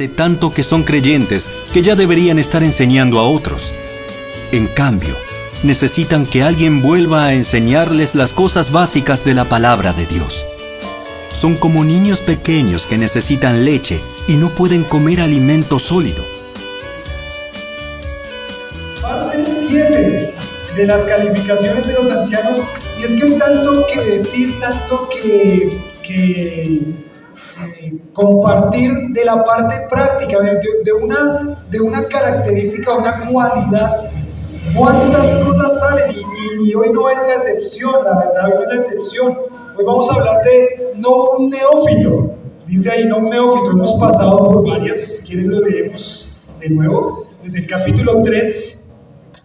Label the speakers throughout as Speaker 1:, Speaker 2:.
Speaker 1: Hace tanto que son creyentes que ya deberían estar enseñando a otros. En cambio, necesitan que alguien vuelva a enseñarles las cosas básicas de la palabra de Dios. Son como niños pequeños que necesitan leche y no pueden comer alimento sólido.
Speaker 2: Parte 7 de las calificaciones de los ancianos, y es que hay tanto que decir, tanto que compartir de la parte práctica, de una característica, una cualidad. ¿Cuántas cosas salen? Y hoy no es la excepción, la verdad, hoy no es la excepción. Hoy vamos a hablar de no un neófito. Dice ahí, no un neófito. Hemos pasado por varias, si quieren lo leemos de nuevo. Desde el capítulo 3,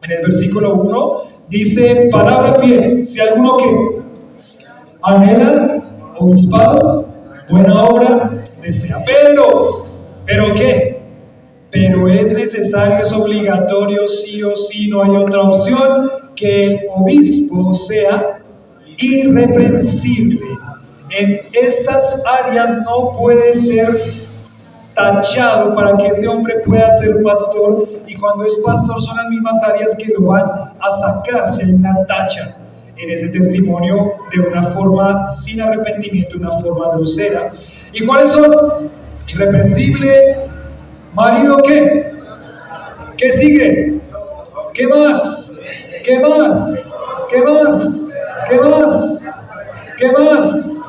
Speaker 2: en el versículo 1, dice, palabra fiel, si alguno que anhela obispado, buena obra desea. ¿Pero qué? Pero es necesario, es obligatorio, sí o sí, no hay otra opción, que el obispo sea irreprensible. En estas áreas no puede ser tachado para que ese hombre pueda ser pastor, y cuando es pastor son las mismas áreas que lo van a sacar si hay una tacha en ese testimonio de una forma sin arrepentimiento, una forma grosera. ¿Y cuáles son? Irreprensible. ¿Marido qué? ¿Qué sigue? ¿Qué más? ¿Qué más? ¿Qué más? ¿Qué más? ¿Qué más?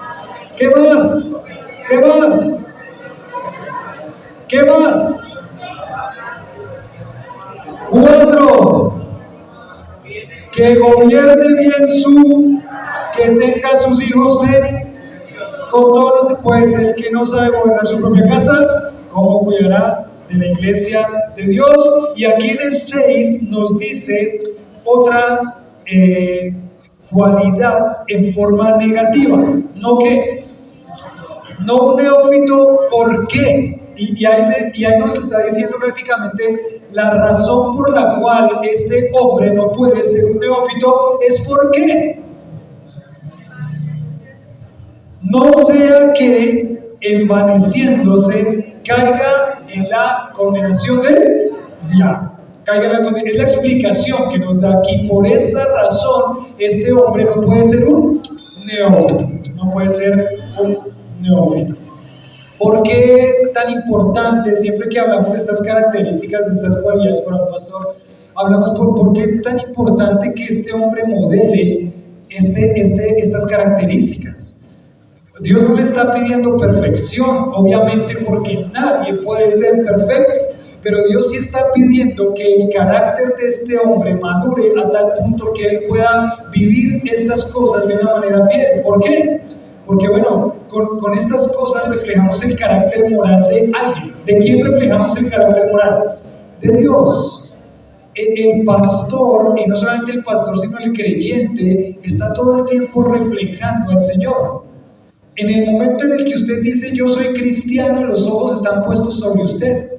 Speaker 2: ¿Qué más? ¿Qué más? ¿Qué más? 4. Que gobierne bien que tenga sus hijos con todos los, pues el que no sabe gobernar su propia casa, ¿cómo cuidará de la iglesia de Dios? Y aquí en el 6 nos dice otra cualidad en forma negativa. ¿No qué? No un neófito, ¿por qué? Y ahí nos está diciendo prácticamente la razón por la cual este hombre no puede ser un neófito es ¿por qué? No sea que envaneciéndose caiga en la condenación del diablo. Es la explicación que nos da aquí. Por esa razón, este hombre no puede ser un neófito. No puede ser un neófito. ¿Por qué tan importante, siempre que hablamos de estas características, de estas cualidades para un pastor, hablamos por qué es tan importante que este hombre modele estas características? Dios no le está pidiendo perfección, obviamente, porque nadie puede ser perfecto, pero Dios sí está pidiendo que el carácter de este hombre madure a tal punto que él pueda vivir estas cosas de una manera fiel. ¿Por qué? Porque bueno, con estas cosas reflejamos el carácter moral de alguien. ¿De quién reflejamos el carácter moral? De Dios. El pastor, y no solamente el pastor, sino el creyente, está todo el tiempo reflejando al Señor. En el momento en el que usted dice yo soy cristiano, los ojos están puestos sobre usted.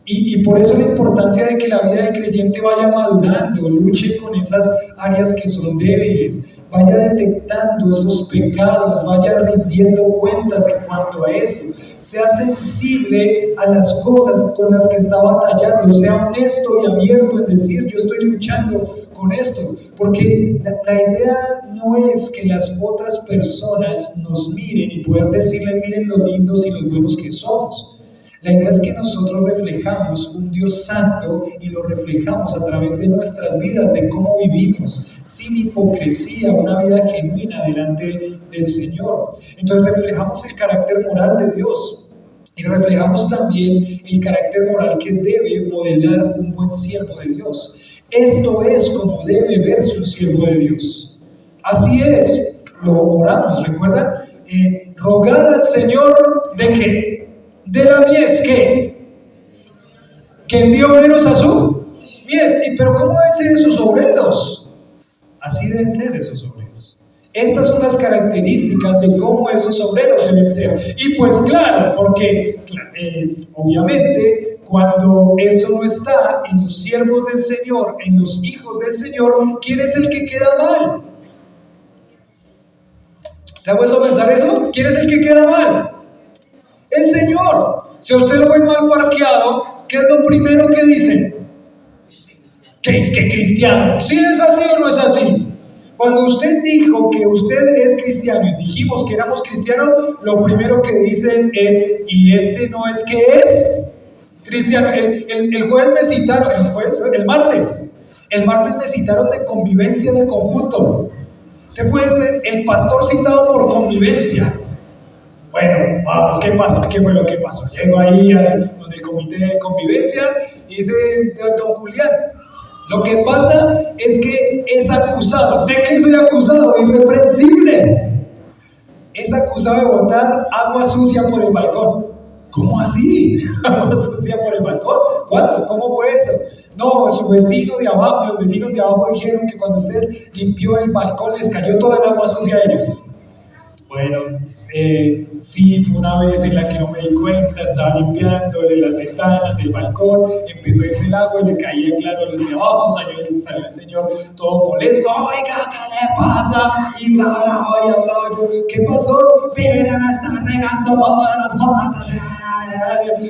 Speaker 2: Y por eso la importancia de que la vida del creyente vaya madurando, luche con esas áreas que son débiles, vaya detectando esos pecados, vaya rindiendo cuentas en cuanto a eso, sea sensible a las cosas con las que está batallando, sea honesto y abierto en decir yo estoy luchando con esto, porque la idea no es que las otras personas nos miren y poder decirles miren lo lindos y los buenos que somos. La idea es que nosotros reflejamos un Dios santo y lo reflejamos a través de nuestras vidas, de cómo vivimos, sin hipocresía, una vida genuina delante del Señor. Entonces reflejamos el carácter moral de Dios y reflejamos también el carácter moral que debe modelar un buen siervo de Dios. Esto es como debe verse un siervo de Dios. Así es, lo oramos, ¿recuerdan? Rogad al Señor ¿de qué? De la mies, ¿qué? Que envió obreros a su mies. Pero ¿cómo deben ser esos obreros? Así deben ser esos obreros. Estas son las características de cómo esos obreros deben ser. Y pues claro, porque obviamente cuando eso no está en los siervos del Señor, en los hijos del Señor, ¿quién es el que queda mal? ¿Se ha puesto a pensar eso? ¿Quién es el que queda mal? El Señor. Si a usted lo ven mal parqueado, ¿qué es lo primero que dicen? ¿Qué es que cristiano? ¿Sí es así o no es así? Cuando usted dijo que usted es cristiano y dijimos que éramos cristianos, lo primero que dicen es, ¿y este no es que es cristiano? El jueves me citaron, el martes me citaron de convivencia del conjunto. Usted puede ver el pastor citado por convivencia. Bueno, vamos, ¿qué pasó? ¿Qué fue lo que pasó? Llego ahí donde el comité de convivencia y dice, don Julián, lo que pasa es que es acusado. ¿De qué soy acusado? Irreprensible. Es acusado de botar agua sucia por el balcón. ¿Cómo así? ¿Agua sucia por el balcón? ¿Cuánto? ¿Cómo fue eso? No, los vecinos de abajo dijeron que cuando usted limpió el balcón les cayó toda el agua sucia a ellos. Bueno, sí, fue una vez en la que no me di cuenta, estaba limpiando de las ventanas del balcón, empezó a irse el agua y le caía claro a los de abajo, salió el señor todo molesto, oiga, ¿qué le pasa? Y bla, bla, y hablaba yo, ¿qué pasó? Miren, me están regando todas las matas.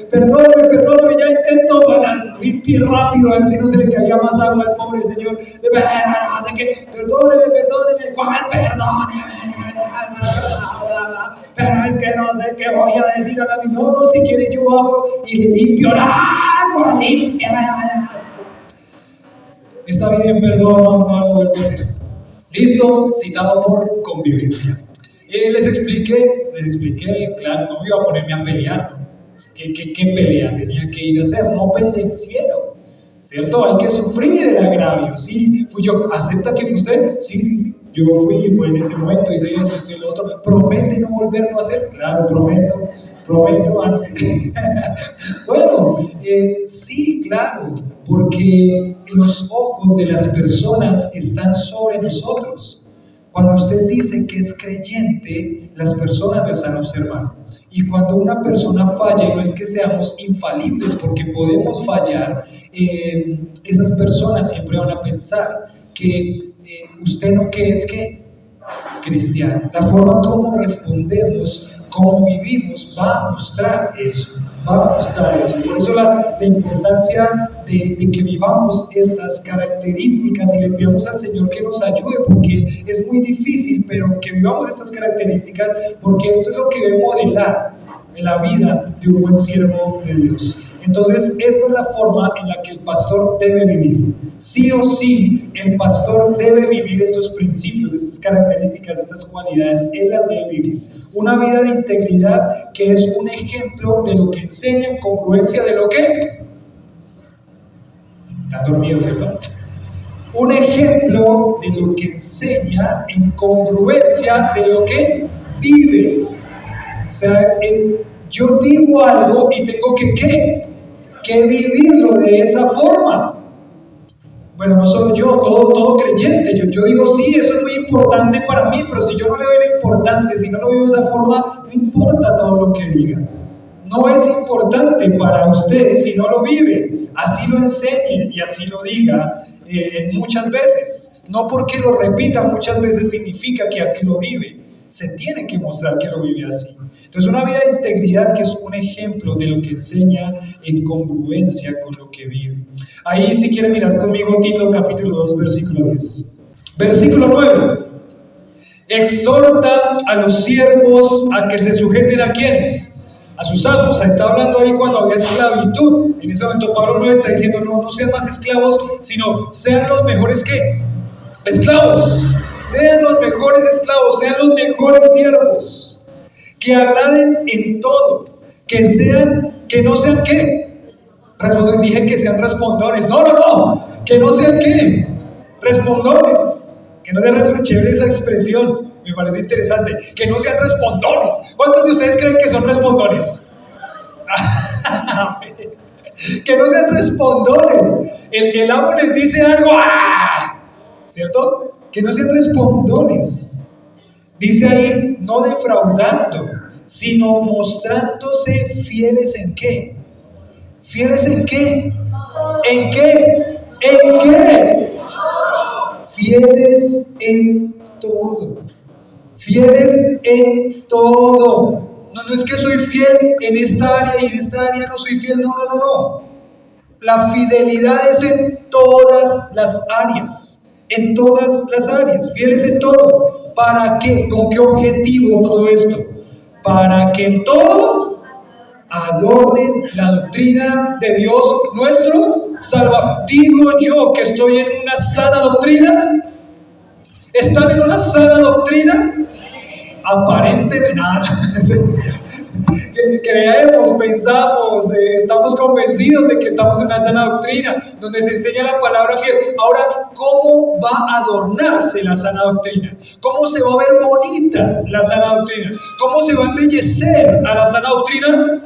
Speaker 2: Perdóneme, ya intento para limpiar rápido, a ver si no se le caía más agua al pobre señor. Perdóneme, ¿cuál perdóneme? Pero es que no sé qué voy a decir a la vida. No, si quiere yo bajo y le limpio el agua, limpia. Está bien, perdón, no lo vuelvo a hacer. Listo, citado por convivencia. Les expliqué, claro, no me iba a ponerme a pelear. ¿Qué pelea tenía que ir a hacer? No pendenciero, ¿cierto? Hay que sufrir el agravio. Sí, fui yo. ¿Acepta que fue usted? Sí. Yo fue en este momento, hice esto y lo otro. ¿Promete no volverlo a hacer? Claro, prometo. Bueno, sí, claro, porque los ojos de las personas están sobre nosotros. Cuando usted dice que es creyente, las personas lo están observando. Y cuando una persona falla, no es que seamos infalibles, porque podemos fallar, esas personas siempre van a pensar que usted no que es que cristiano. La forma como respondemos, cómo vivimos, va a mostrar eso. Por eso la importancia de que vivamos estas características y le pidamos al Señor que nos ayude, porque es muy difícil, pero que vivamos estas características, porque esto es lo que debe modelar la vida de un buen siervo de Dios. Entonces, esta es la forma en la que el pastor debe vivir. Sí o sí, el pastor debe vivir estos principios, estas características, estas cualidades. Él las debe vivir. Una vida de integridad que es un ejemplo de lo que enseña en congruencia de lo que... ¿Están dormidos, cierto? Un ejemplo de lo que enseña en congruencia de lo que vive. O sea, yo digo algo y tengo que vivirlo de esa forma. Bueno, no solo yo, todo creyente. Yo digo, sí, eso es muy importante para mí, pero si yo no le doy la importancia, si no lo vivo de esa forma, no importa todo lo que diga. No es importante para usted si no lo vive. Así lo enseñe y así lo diga muchas veces. No porque lo repita muchas veces significa que así lo vive. Se tiene que mostrar que lo vive así. Entonces, una vida de integridad que es un ejemplo de lo que enseña en congruencia con lo que vive. Ahí, si quieren mirar conmigo, Tito capítulo 2, versículo 10. Versículo 9. Exhorta a los siervos a que se sujeten a ¿quiénes? A sus amos. Está hablando ahí cuando había esclavitud. En ese momento Pablo no está diciendo no sean más esclavos, sino sean los mejores ¿qué? Esclavos. Sean los mejores esclavos, sean los mejores siervos, que agraden en todo, que no sean ¿qué? Dije que sean respondones. No, que no sean ¿qué? Respondones. Que no sean chévere esa expresión, me parece interesante. Que no sean respondones. ¿Cuántos de ustedes creen que son respondones? Que no sean respondones. El amo les dice algo, ¿cierto? Que no sean respondones. Dice ahí, no defraudando, sino mostrándose fieles en qué. ¿Fieles en qué? ¿En qué? ¿En qué? Fieles en todo. Fieles en todo. No no es que soy fiel en esta área y en esta área no soy fiel, no. La fidelidad es en todas las áreas, fieles en todo. ¿Para qué? ¿Con qué objetivo todo esto? Para que en todo adornen la doctrina de Dios nuestro Salvador. Digo yo que estoy en una sana doctrina. ¿Están en una sana doctrina? Aparentemente nada. Creemos, pensamos, estamos convencidos de que estamos en una sana doctrina donde se enseña la palabra fiel. Ahora, ¿cómo va a adornarse la sana doctrina? ¿Cómo se va a ver bonita la sana doctrina? ¿Cómo se va a embellecer a la sana doctrina?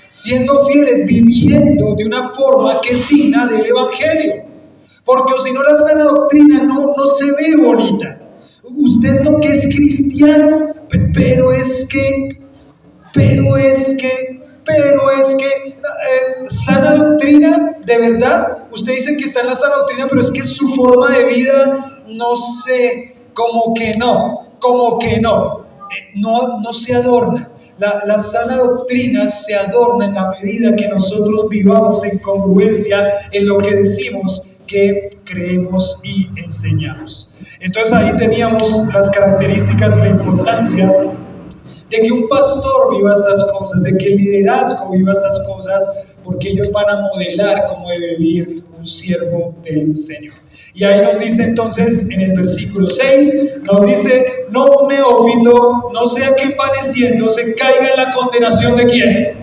Speaker 2: Siendo fieles, viviendo de una forma que es digna del Evangelio. Porque si no, la sana doctrina no se ve bonita. Usted no que es cristiano, pero es que sana doctrina, de verdad, usted dice que está en la sana doctrina, pero es que su forma de vida, no sé, como que no se adorna. La sana doctrina se adorna en la medida que nosotros vivamos en congruencia en lo que decimos que creemos y enseñamos. Entonces ahí teníamos las características y la importancia de que un pastor viva estas cosas, de que el liderazgo viva estas cosas, porque ellos van a modelar cómo debe vivir un siervo del Señor. Y ahí nos dice entonces en el versículo 6, nos dice: no un neófito, no sea que envaneciéndose caiga en la condenación ¿de quién?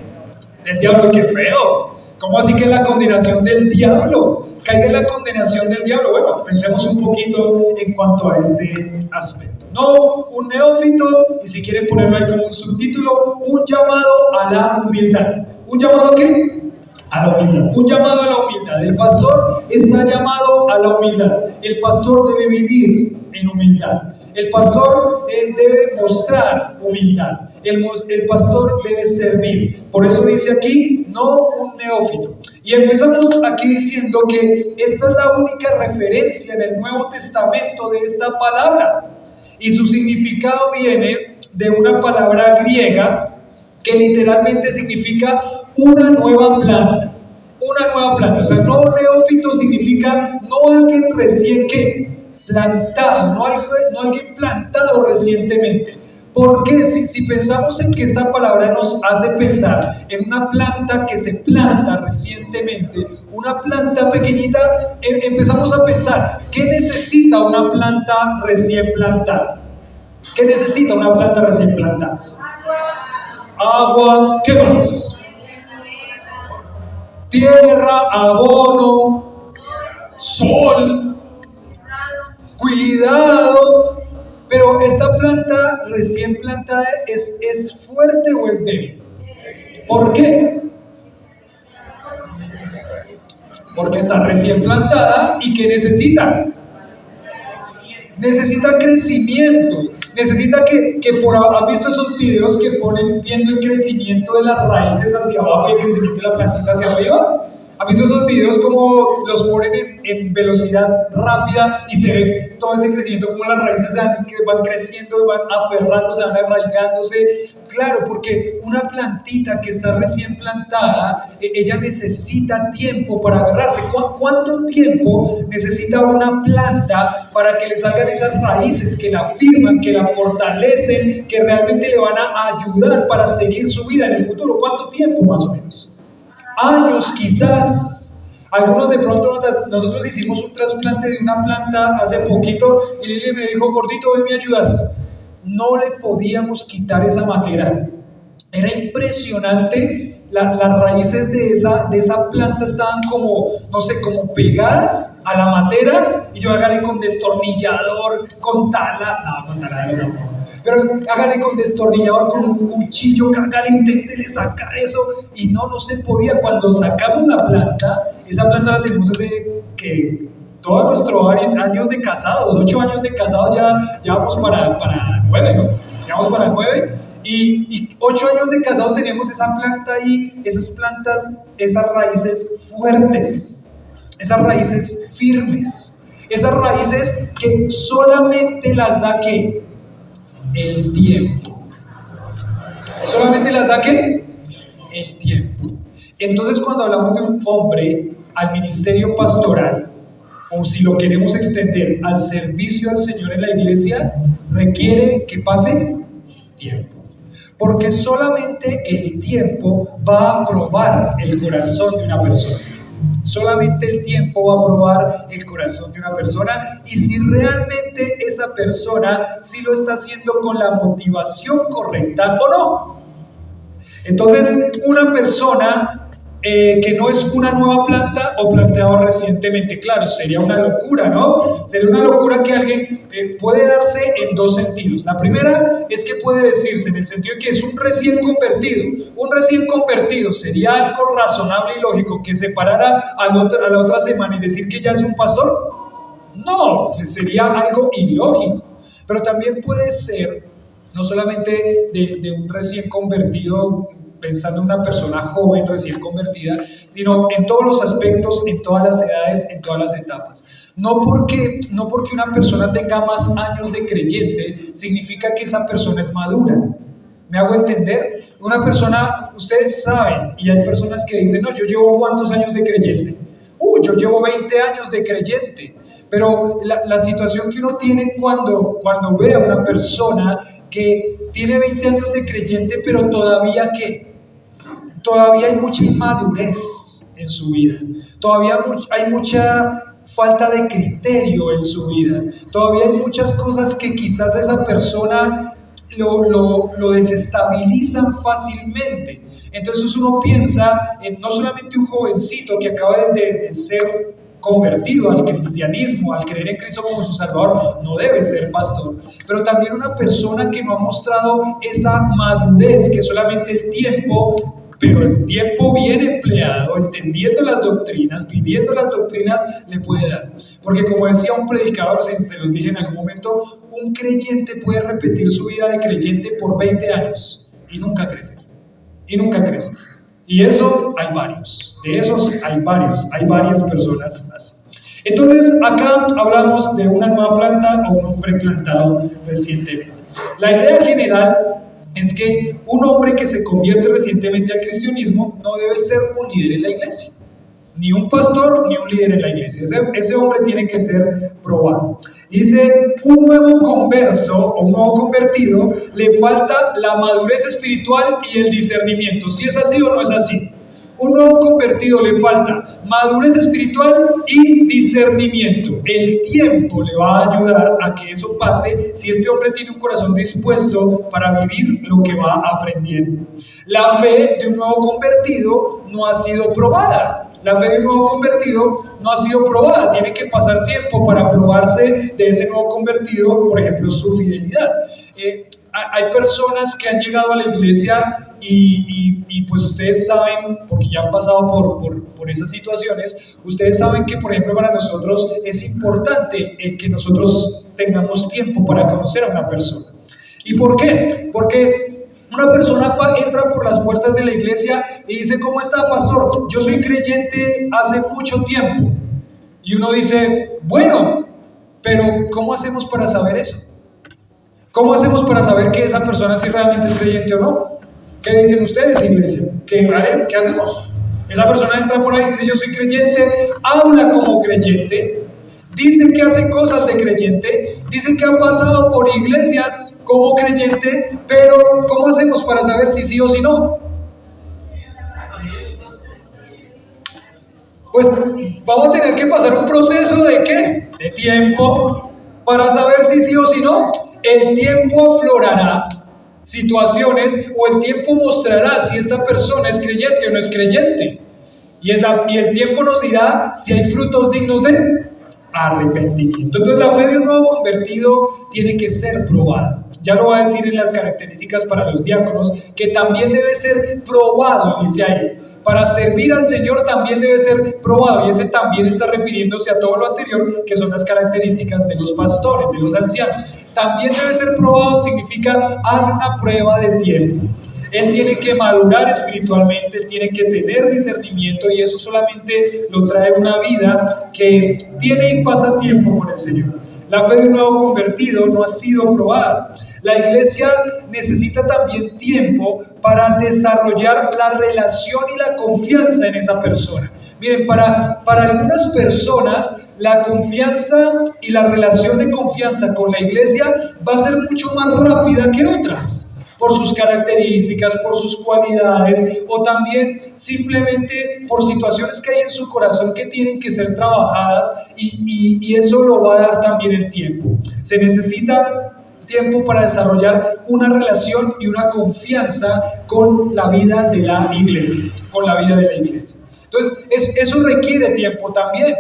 Speaker 2: Del diablo. ¡Qué feo! ¿Cómo así que la condenación del diablo? Caiga en la condenación del diablo. Bueno, pensemos un poquito en cuanto a este aspecto. No un neófito, y si quieren ponerlo ahí como un subtítulo, un llamado a la humildad. ¿Un llamado a qué? A la humildad. Un llamado a la humildad. El pastor está llamado a la humildad. El pastor debe vivir en humildad. El pastor debe mostrar humildad. El pastor debe servir. Por eso dice aquí, no un neófito. Y empezamos aquí diciendo que esta es la única referencia en el Nuevo Testamento de esta palabra. Y su significado viene de una palabra griega que literalmente significa una nueva planta. Una nueva planta. O sea, no neófito significa no alguien recién plantado, no alguien plantado recientemente. Porque si pensamos en que esta palabra nos hace pensar en una planta que se planta recientemente, una planta pequeñita, empezamos a pensar, ¿qué necesita una planta recién plantada? ¿Qué necesita una planta recién plantada? Agua, ¿qué más? Tierra, abono, sol, cuidado. Pero esta planta recién plantada ¿es fuerte o es débil? ¿Por qué? Porque está recién plantada y ¿qué necesita? Necesita crecimiento. Necesita que ¿has visto esos videos que ponen viendo el crecimiento de las raíces hacia abajo y el crecimiento de la plantita hacia arriba? ¿Has visto esos videos como los ponen en velocidad rápida y se ve todo ese crecimiento, como las raíces van creciendo y van aferrándose, van arraigándose? Claro, porque una plantita que está recién plantada, ella necesita tiempo para agarrarse. ¿Cuánto tiempo necesita una planta para que le salgan esas raíces que la firman, que la fortalecen, que realmente le van a ayudar para seguir su vida en el futuro? ¿Cuánto tiempo más o menos? Años quizás. Algunos de pronto, nosotros hicimos un trasplante de una planta hace poquito y Lili me dijo: gordito, ven, ¿me ayudas? No le podíamos quitar esa madera. Era impresionante. Las raíces de esa planta estaban como, no sé, como pegadas a la madera, y yo hágale con destornillador, con taladro no. Pero hágale con destornillador, con un cuchillo, hágale, inténtele sacar eso, y no se podía. Cuando sacamos la planta, esa planta la tenemos hace que todos nuestros años de casados, 8 años de casados, ya vamos para 9, ¿no? Ya vamos para 9, y 8 años de casados teníamos esa planta ahí, esas plantas, esas raíces fuertes, esas raíces firmes, esas raíces que solamente las da ¿qué? El tiempo. Solamente las da ¿qué? El tiempo. Entonces, cuando hablamos de un hombre al ministerio pastoral, o si lo queremos extender al servicio al Señor en la iglesia, requiere que pase tiempo. Porque solamente el tiempo va a probar el corazón de una persona. Solamente el tiempo va a probar el corazón de una persona y si realmente esa persona sí lo está haciendo con la motivación correcta o no. Entonces, una persona que no es una nueva planta o planteado recientemente, claro, sería una locura, ¿no? Sería una locura que alguien puede darse en dos sentidos. La primera es que puede decirse en el sentido de que es un recién convertido. Un recién convertido sería algo razonable y lógico que se parara a la otra semana y decir que ya es un pastor. No, sería algo ilógico. Pero también puede ser no solamente de un recién convertido, pensando en una persona joven, recién convertida, sino en todos los aspectos, en todas las edades, en todas las etapas. No porque una persona tenga más años de creyente, significa que esa persona es madura. ¿Me hago entender? Una persona, ustedes saben, y hay personas que dicen, no, yo llevo ¿cuántos años de creyente? Yo llevo 20 años de creyente. Pero la situación que uno tiene cuando ve a una persona que tiene 20 años de creyente, pero todavía hay mucha inmadurez en su vida, todavía hay mucha falta de criterio en su vida, todavía hay muchas cosas que quizás esa persona lo desestabilizan fácilmente. Entonces uno piensa en no solamente un jovencito que acaba de ser convertido al cristianismo, al creer en Cristo como su Salvador, no debe ser pastor, pero también una persona que no ha mostrado esa madurez que solamente el tiempo, pero el tiempo bien empleado, entendiendo las doctrinas, viviendo las doctrinas, le puede dar. Porque como decía un predicador, se los dije en algún momento, un creyente puede repetir su vida de creyente por 20 años y nunca crece. Y eso hay varios, de esos hay varias personas así. Entonces acá hablamos de una nueva planta o un hombre plantado recientemente. La idea general es que un hombre que se convierte recientemente al cristianismo no debe ser un líder en la iglesia, ni un pastor ni un líder en la iglesia. Ese hombre tiene que ser probado. Dice, un nuevo converso o un nuevo convertido le falta la madurez espiritual y el discernimiento. ¿Si es así o no es así? Un nuevo convertido le falta madurez espiritual y discernimiento. El tiempo le va a ayudar a que eso pase si este hombre tiene un corazón dispuesto para vivir lo que va aprendiendo. La fe de un nuevo convertido no ha sido probada. La fe de un nuevo convertido no ha sido probada. Tiene que pasar tiempo para probarse de ese nuevo convertido, por ejemplo, su fidelidad. Hay personas que han llegado a la iglesia y pues ustedes saben, porque ya han pasado por esas situaciones, ustedes saben que, por ejemplo, para nosotros es importante que nosotros tengamos tiempo para conocer a una persona. ¿Y por qué? Porque una persona entra por las puertas de la iglesia y dice, ¿cómo está, pastor? Yo soy creyente hace mucho tiempo. Y uno dice, bueno, pero ¿cómo hacemos para saber eso? ¿Cómo hacemos para saber que esa persona sí realmente es creyente o no? ¿Qué dicen ustedes, iglesia? ¿Qué hacemos? Esa persona entra por ahí y dice, yo soy creyente, habla como creyente, dice que hace cosas de creyente, dice que ha pasado por iglesias como creyente, pero ¿cómo hacemos para saber si sí o si no? Pues vamos a tener que pasar un proceso ¿de qué? De tiempo para saber si sí o si no. El tiempo aflorará situaciones o el tiempo mostrará si esta persona es creyente o no es creyente. Y el tiempo nos dirá si hay frutos dignos de arrepentimiento. Entonces la fe de un nuevo convertido tiene que ser probada. Ya lo va a decir en las características para los diáconos, que también debe ser probado, dice ahí. Para servir al Señor también debe ser probado, y ese también está refiriéndose a todo lo anterior, que son las características de los pastores, de los ancianos. También debe ser probado significa hay una prueba de tiempo. Él tiene que madurar espiritualmente, él tiene que tener discernimiento, y eso solamente lo trae una vida que tiene y pasa tiempo con el Señor. La fe de un nuevo convertido no ha sido probada. La iglesia necesita también tiempo para desarrollar la relación y la confianza en esa persona. Miren, para algunas personas la confianza y la relación de confianza con la iglesia va a ser mucho más rápida que otras, por sus características, por sus cualidades, o también simplemente por situaciones que hay en su corazón que tienen que ser trabajadas, y eso lo va a dar también el tiempo. Se necesita tiempo para desarrollar una relación y una confianza con la vida de la iglesia, Entonces, eso requiere tiempo también.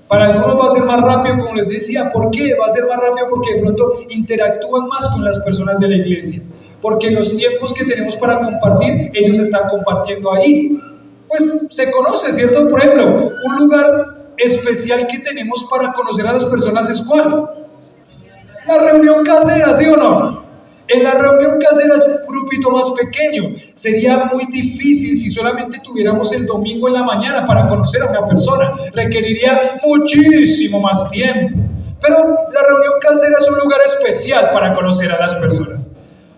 Speaker 2: Para algunos va a ser más rápido, como les decía. ¿Por qué? Va a ser más rápido porque de pronto interactúan más con las personas de la iglesia. Porque los tiempos que tenemos para compartir, ellos están compartiendo ahí. Pues se conoce, ¿cierto? Por ejemplo, un lugar especial que tenemos para conocer a las personas es ¿cuál? La reunión casera, ¿sí o no? En la reunión casera es un grupito más pequeño. Sería muy difícil si solamente tuviéramos el domingo en la mañana para conocer a una persona. Requeriría muchísimo más tiempo. Pero la reunión casera es un lugar especial para conocer a las personas.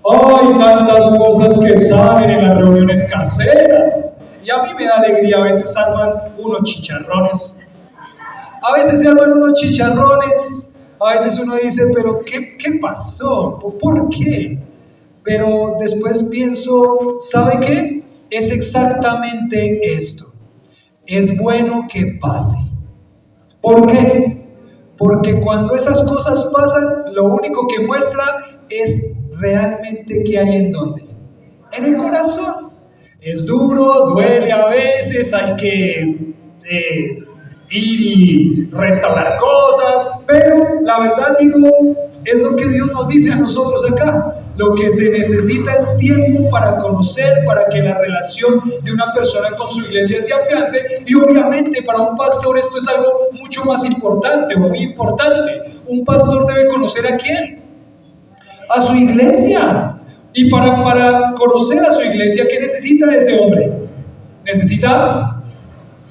Speaker 2: Hay tantas cosas que salen en las reuniones caseras. Y a mí me da alegría, a veces arman unos chicharrones. A veces uno dice, pero ¿qué pasó? ¿Por qué? Pero después pienso, ¿sabe qué? Es exactamente esto. Es bueno que pase. ¿Por qué? Porque cuando esas cosas pasan, lo único que muestra es realmente qué hay en dónde. En el corazón. Es duro, duele a veces, hay que ir y restaurar cosas, pero la verdad es lo que Dios nos dice a nosotros acá. Lo que se necesita es tiempo para conocer, para que la relación de una persona con su iglesia se afiance, y obviamente para un pastor esto es algo mucho más importante o muy importante. Un pastor debe conocer ¿a quién? A su iglesia. Y para conocer a su iglesia, ¿qué necesita ese hombre? Necesita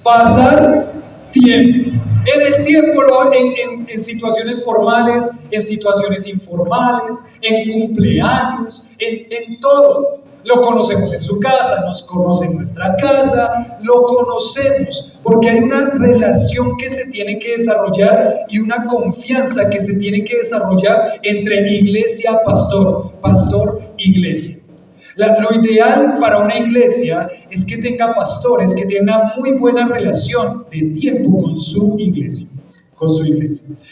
Speaker 2: pasar tiempo. En el tiempo, en situaciones formales, en situaciones informales, en cumpleaños, en todo. Lo conocemos en su casa, nos conoce en nuestra casa, lo conocemos, porque hay una relación que se tiene que desarrollar y una confianza que se tiene que desarrollar entre iglesia, pastor, iglesia. Lo ideal para una iglesia es que tenga pastores que tengan una muy buena relación de tiempo con su iglesia.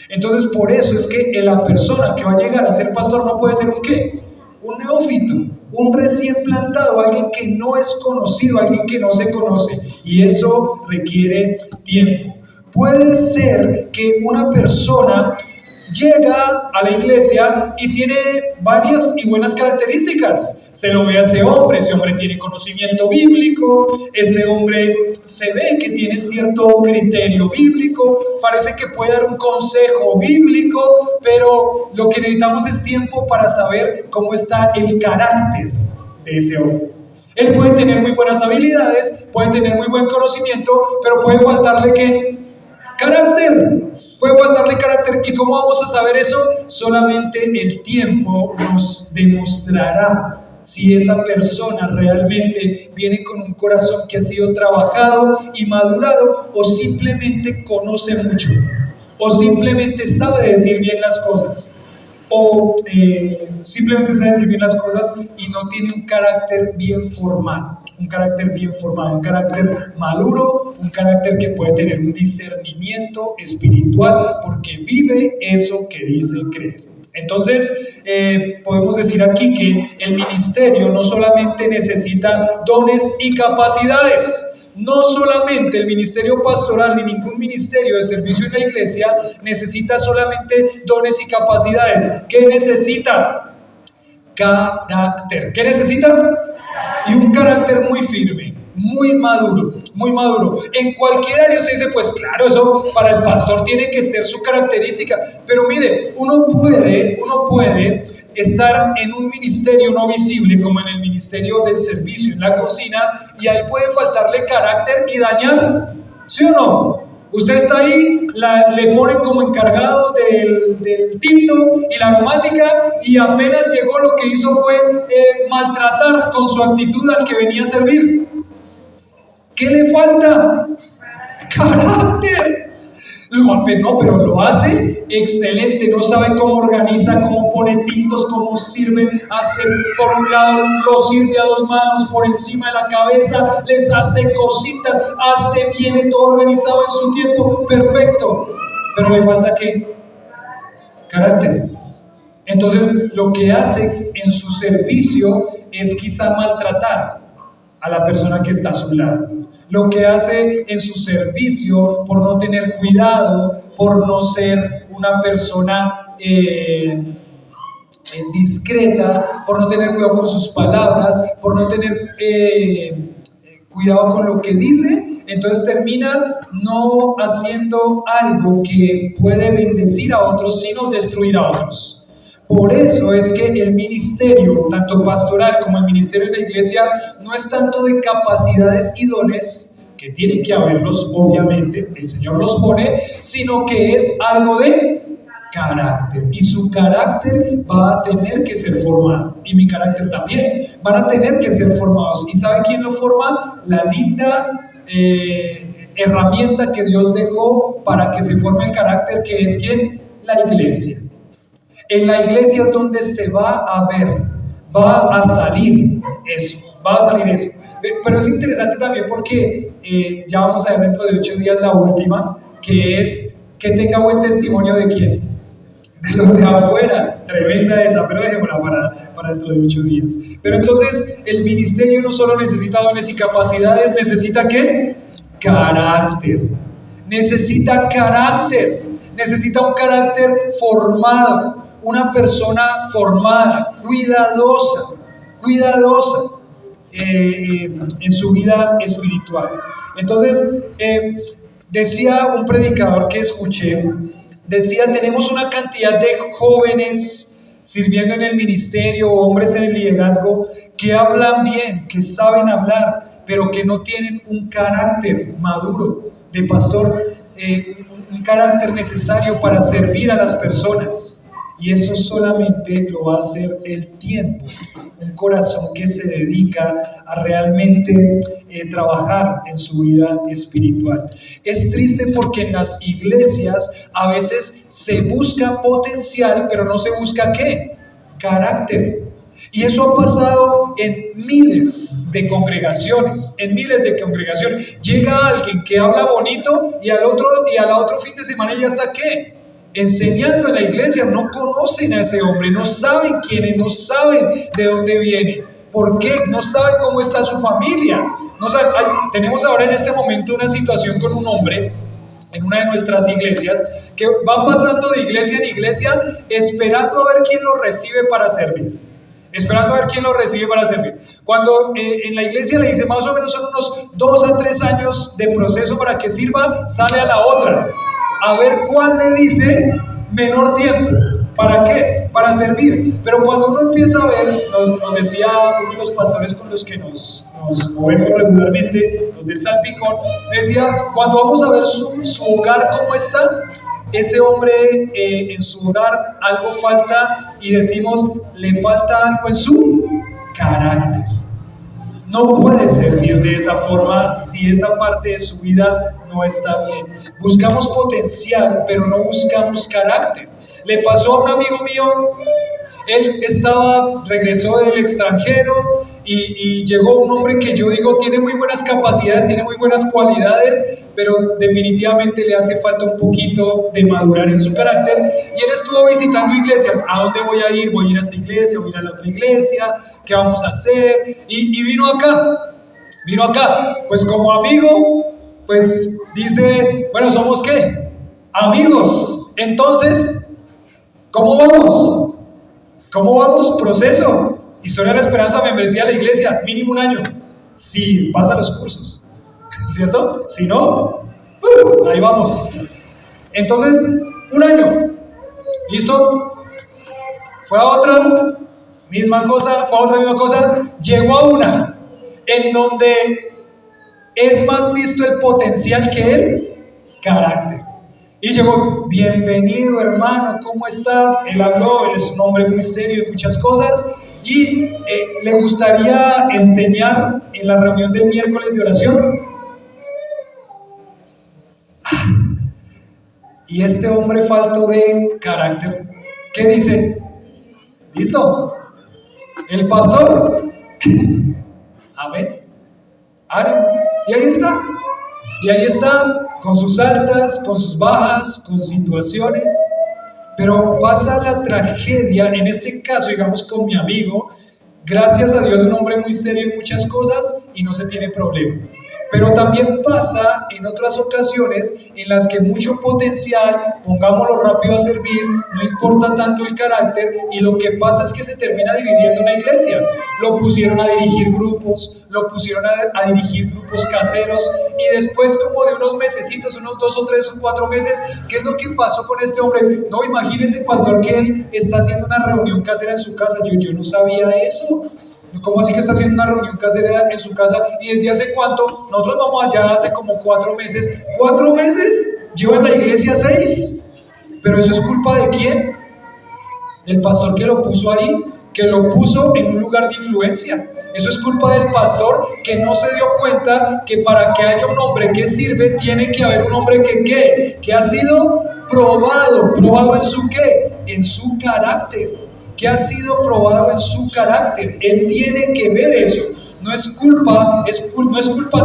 Speaker 2: Entonces, por eso es que la persona que va a llegar a ser pastor no puede ser un ¿qué? Un neófito, un recién plantado, alguien que no es conocido, alguien que no se conoce, y eso requiere tiempo. Puede ser que una persona llega a la iglesia y tiene varias y buenas características. Se lo ve a ese hombre tiene conocimiento bíblico, ese hombre se ve que tiene cierto criterio bíblico, parece que puede dar un consejo bíblico, pero lo que necesitamos es tiempo para saber cómo está el carácter de ese hombre. Él puede tener muy buenas habilidades, puede tener muy buen conocimiento, pero puede faltarle ¿qué? Carácter. Puede faltarle carácter. ¿Y cómo vamos a saber eso? Solamente el tiempo nos demostrará si esa persona realmente viene con un corazón que ha sido trabajado y madurado, o simplemente conoce mucho, o simplemente sabe decir bien las cosas, o simplemente sabe decir bien las cosas y no tiene un carácter bien formado, un carácter maduro, un carácter que puede tener un discernimiento espiritual porque vive eso que dice creer. Entonces, podemos decir aquí que el ministerio no solamente necesita dones y capacidades. No solamente el ministerio pastoral ni ningún ministerio de servicio en la iglesia necesita solamente dones y capacidades. ¿Qué necesita? Carácter. ¿Qué necesita? Y un carácter muy firme, muy maduro. En cualquier área se dice, pues claro, eso para el pastor tiene que ser su característica. Pero mire, uno puede estar en un ministerio no visible, como en el ministerio del servicio, en la cocina, y ahí puede faltarle carácter y dañar, ¿sí o no? Usted está ahí, le ponen como encargado del tinto y la aromática, y apenas llegó lo que hizo fue maltratar con su actitud al que venía a servir. ¿Qué le falta? Carácter. No, pero lo hace excelente, no sabe cómo organiza, cómo pone tintos, cómo sirve, hace por un lado, lo sirve a 2 manos, por encima de la cabeza, les hace cositas, viene todo organizado en su tiempo, perfecto, pero le falta ¿qué? Carácter. Entonces lo que hace en su servicio es quizá maltratar a la persona que está a su lado. Lo que hace en su servicio, por no tener cuidado, por no ser una persona discreta, por no tener cuidado con sus palabras, por no tener cuidado con lo que dice, entonces termina no haciendo algo que puede bendecir a otros, sino destruir a otros. Por eso es que el ministerio, tanto pastoral como el ministerio de la iglesia, no es tanto de capacidades y dones, que tienen que haberlos, obviamente, el Señor los pone, sino que es algo de carácter. Y su carácter va a tener que ser formado. Y mi carácter también. Van a tener que ser formados. ¿Y sabe quién lo forma? La linda herramienta que Dios dejó para que se forme el carácter, que es ¿quién? La iglesia. En la iglesia es donde se va a ver, va a salir eso. Pero es interesante también porque ya vamos a ver dentro de 8 días la última, que es que tenga buen testimonio de quién, de los de afuera. Tremenda esa, pero dejémosla para dentro de 8 días. Pero entonces el ministerio no solo necesita dones y capacidades, necesita ¿qué? Carácter. Necesita carácter. Necesita un carácter formado. Una persona formada, cuidadosa en su vida espiritual. Entonces, decía un predicador que escuché, decía, tenemos una cantidad de jóvenes sirviendo en el ministerio, hombres en el liderazgo, que hablan bien, que saben hablar, pero que no tienen un carácter maduro de pastor, un carácter necesario para servir a las personas. Y eso solamente lo va a hacer el tiempo, un corazón que se dedica a realmente trabajar en su vida espiritual. Es triste porque en las iglesias a veces se busca potencial, pero no se busca ¿qué? Carácter. Y eso ha pasado en miles de congregaciones, Llega alguien que habla bonito y al otro fin de semana ya está ¿qué? Enseñando en la iglesia. No conocen a ese hombre, no saben quién es, no saben de dónde viene, por qué, no saben cómo está su familia. No saben. Tenemos ahora en este momento una situación con un hombre en una de nuestras iglesias que va pasando de iglesia en iglesia esperando a ver quién lo recibe para servir. Cuando en la iglesia le dice más o menos son unos 2 a 3 años de proceso para que sirva, sale a la otra a ver cuál le dice menor tiempo. ¿Para qué? Para servir. Pero cuando uno empieza a ver, nos decía uno de los pastores con los que nos movemos regularmente, los del Salpicón, decía, cuando vamos a ver su hogar cómo está, ese hombre en su hogar algo falta, y decimos, le falta algo en su carácter. No puede servir de esa forma si esa parte de su vida no está bien. Buscamos potencial, pero no buscamos carácter. Le pasó a un amigo mío, él regresó del extranjero y llegó un hombre que yo digo tiene muy buenas capacidades, tiene muy buenas cualidades, pero definitivamente le hace falta un poquito de madurar en su carácter. Y él estuvo visitando iglesias. ¿A dónde voy a ir? Voy a ir a esta iglesia, voy a ir a la otra iglesia, ¿qué vamos a hacer? Y vino acá, pues como amigo, pues dice, bueno, ¿somos qué? Amigos. Entonces, ¿cómo vamos? Proceso. Historia de la Esperanza, membresía de la iglesia, mínimo 1 año. Si pasa los cursos, ¿cierto? Si no, ahí vamos. Entonces, 1 año. ¿Listo? Fue a otra, misma cosa. Llegó a una en donde es más visto el potencial que el carácter. Y llegó, bienvenido hermano, ¿cómo está? Él habló, él es un hombre muy serio en muchas cosas y le gustaría enseñar en la reunión del miércoles de oración. Y este hombre falto de carácter, ¿qué dice? ¿Listo? El pastor, amén, ánimo, y ahí está. Y ahí está, con sus altas, con sus bajas, con situaciones, pero pasa la tragedia, en este caso, digamos, con mi amigo, gracias a Dios, un hombre muy serio en muchas cosas y no se tiene problema. Pero también pasa en otras ocasiones en las que mucho potencial, pongámoslo rápido a servir, no importa tanto el carácter, y lo que pasa es que se termina dividiendo una iglesia. Lo pusieron a dirigir grupos, lo pusieron a dirigir grupos caseros, y después como de unos mesecitos, unos 2 o 3 o 4 meses, ¿qué es lo que pasó con este hombre? No, imagínese, pastor, que él está haciendo una reunión casera en su casa. Yo no sabía eso. ¿Cómo así que está haciendo una reunión casera en su casa? ¿Y desde hace cuánto? Nosotros vamos allá hace como 4 meses. ¿4 meses? ¿Lleva en la iglesia 6? ¿Pero eso es culpa de quién? Del pastor que lo puso ahí, que lo puso en un lugar de influencia. Eso es culpa del pastor que no se dio cuenta que para que haya un hombre que sirve, tiene que haber un hombre que ha sido probado en su ¿qué? En su carácter. Que ha sido probado en su carácter. Él tiene que ver eso. No es culpa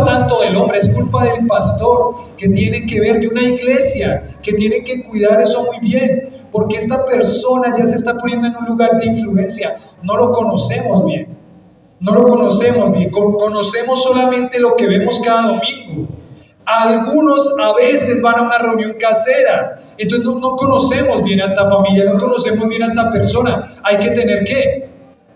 Speaker 2: tanto del hombre, es culpa del pastor, que tiene que ver, de una iglesia, que tiene que cuidar eso muy bien, porque esta persona ya se está poniendo en un lugar de influencia. No lo conocemos bien, conocemos solamente lo que vemos cada domingo. Algunos a veces van a una reunión casera, entonces no conocemos bien a esta familia, no conocemos bien a esta persona. Hay que tener ¿qué?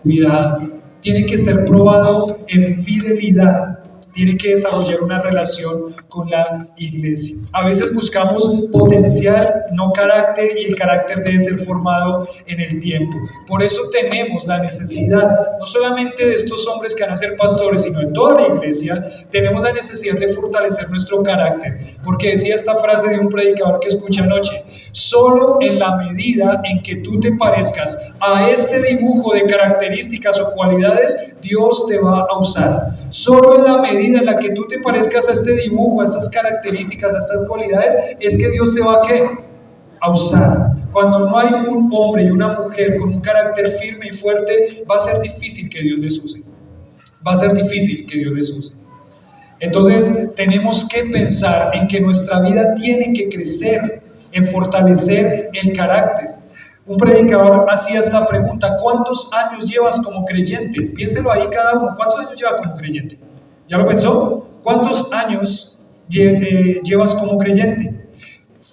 Speaker 2: Cuidado, tiene que ser probado en fidelidad, tiene que desarrollar una relación con la iglesia. A veces buscamos potencial, no carácter, y el carácter debe ser formado en el tiempo. Por eso tenemos la necesidad, no solamente de estos hombres que van a ser pastores, sino de toda la iglesia. Tenemos la necesidad de fortalecer nuestro carácter, porque decía esta frase de un predicador que escuché anoche: solo en la medida en que tú te parezcas a este dibujo de características o cualidades, Dios te va a usar. Solo en la medida en la que tú te parezcas a este dibujo, a estas características, a estas cualidades, es que Dios te va a ¿qué? A usar. Cuando no hay un hombre y una mujer con un carácter firme y fuerte, va a ser difícil que Dios les use. Entonces tenemos que pensar en que nuestra vida tiene que crecer, en fortalecer el carácter. Un predicador hacía esta pregunta: ¿cuántos años llevas como creyente? Piénselo ahí cada uno. ¿Cuántos años lleva como creyente? ¿Ya lo pensó? ¿Cuántos años llevas como creyente?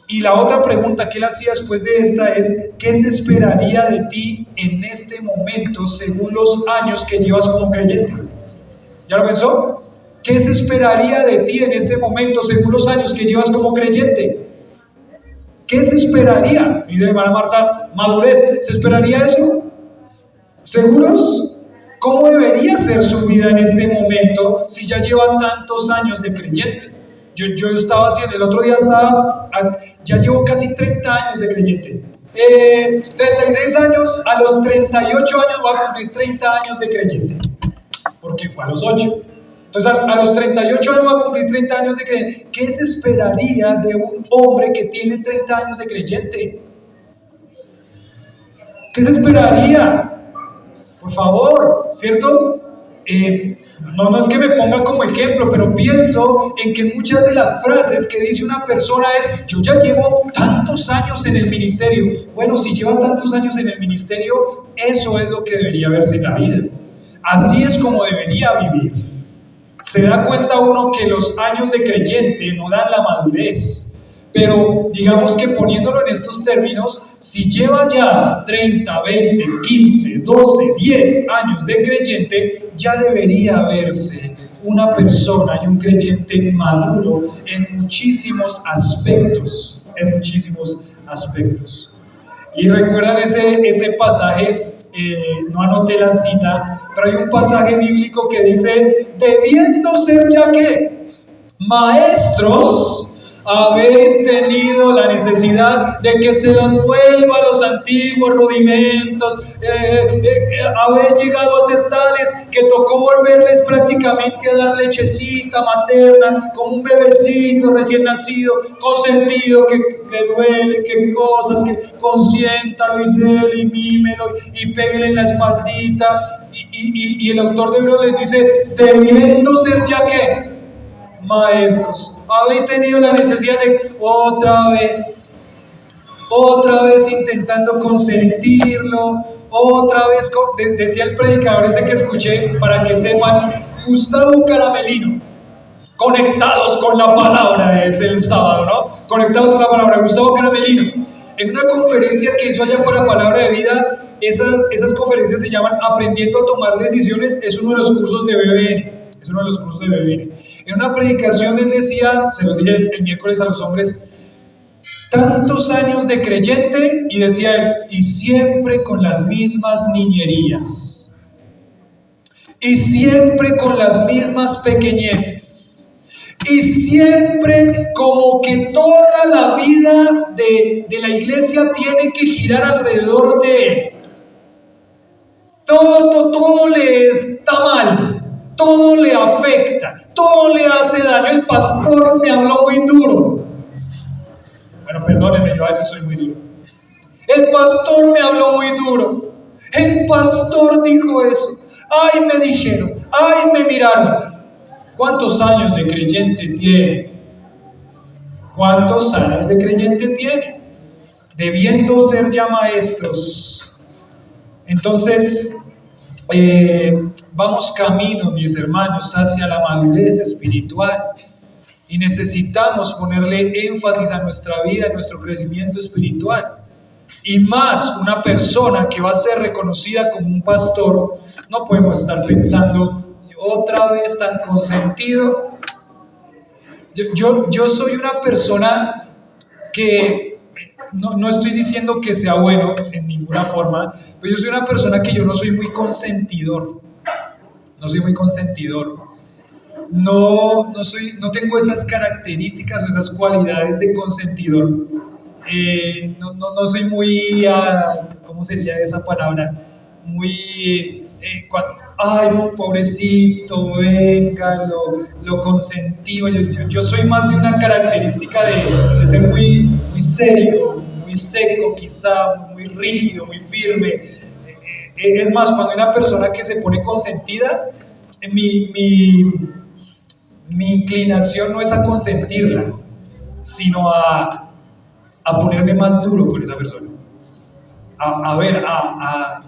Speaker 2: Y la otra pregunta que él hacía después de esta es: ¿qué se esperaría de ti en este momento según los años que llevas como creyente? ¿Ya lo pensó? ¿Qué se esperaría de ti en este momento según los años que llevas como creyente? ¿Qué se esperaría? Mire, hermana Marta, madurez, ¿se esperaría eso? ¿Seguros? ¿Cómo debería ser su vida en este momento si ya lleva tantos años de creyente? Yo estaba haciendo, el otro día ya llevo casi 30 años de creyente. 36 años, a los 38 años voy a cumplir 30 años de creyente, porque fue a los 8. Entonces a los 38 años va a cumplir 30 años de creyente. ¿Qué se esperaría de un hombre que tiene 30 años de creyente? ¿Qué se esperaría? Por favor, ¿cierto? No es que me ponga como ejemplo, pero pienso en que muchas de las frases que dice una persona es: yo ya llevo tantos años en el ministerio. Bueno, si lleva tantos años en el ministerio, eso es lo que debería verse en la vida. Así es como debería vivir. Se da cuenta uno que los años de creyente no dan la madurez, pero digamos que poniéndolo en estos términos, si lleva ya 30, 20, 15, 12, 10 años de creyente, ya debería verse una persona y un creyente maduro en muchísimos aspectos, Y recuerdan ese pasaje. No anoté la cita, pero hay un pasaje bíblico que dice: debiendo ser ya que maestros, Habéis tenido la necesidad de que se los vuelva a los antiguos rudimentos. Habéis llegado a ser tales que tocó volverles prácticamente a dar lechecita materna, como un bebecito recién nacido, consentido, que le duele, que cosas, que consiéntalo y dele y mímelo y péguele en la espaldita. Y el autor de Hebreos les dice, debiendo ser ya que maestros, habéis tenido la necesidad de otra vez intentando consentirlo, otra vez, decía el predicador ese que escuché, para que sepan, Gustavo Caramelino, conectados con la palabra, es el sábado, ¿no? Conectados con la palabra, Gustavo Caramelino, en una conferencia que hizo allá para Palabra de Vida. Esas conferencias se llaman Aprendiendo a tomar decisiones, es uno de los cursos de BBN. En una predicación él decía, se los dije el miércoles a los hombres, tantos años de creyente, y decía él, y siempre con las mismas niñerías, y siempre con las mismas pequeñeces, y siempre como que toda la vida de la iglesia tiene que girar alrededor de él. Todo le está mal, todo le afecta, todo le hace daño. El pastor me habló muy duro. Bueno, perdónenme, yo a veces soy muy duro. El pastor me habló muy duro. El pastor dijo eso. Ay, me dijeron, ay, me miraron. ¿Cuántos años de creyente tiene? ¿Cuántos años de creyente tiene? Debiendo ser ya maestros. Entonces, vamos camino, mis hermanos, hacia la madurez espiritual, y necesitamos ponerle énfasis a nuestra vida, a nuestro crecimiento espiritual. Y más, una persona que va a ser reconocida como un pastor, no podemos estar pensando otra vez tan consentido. Yo soy una persona que no estoy diciendo que sea bueno en ninguna forma, pero yo soy una persona que yo no soy muy consentidor. No tengo esas características o esas cualidades de consentidor. No soy muy, ¿cómo sería esa palabra? Muy, ay, pobrecito, venga, lo consentí. Yo soy más de una característica de ser muy serio, muy seco, quizá, muy rígido, muy firme. Es más, cuando hay una persona que se pone consentida, mi inclinación no es a consentirla, sino a ponerme más duro con esa persona, a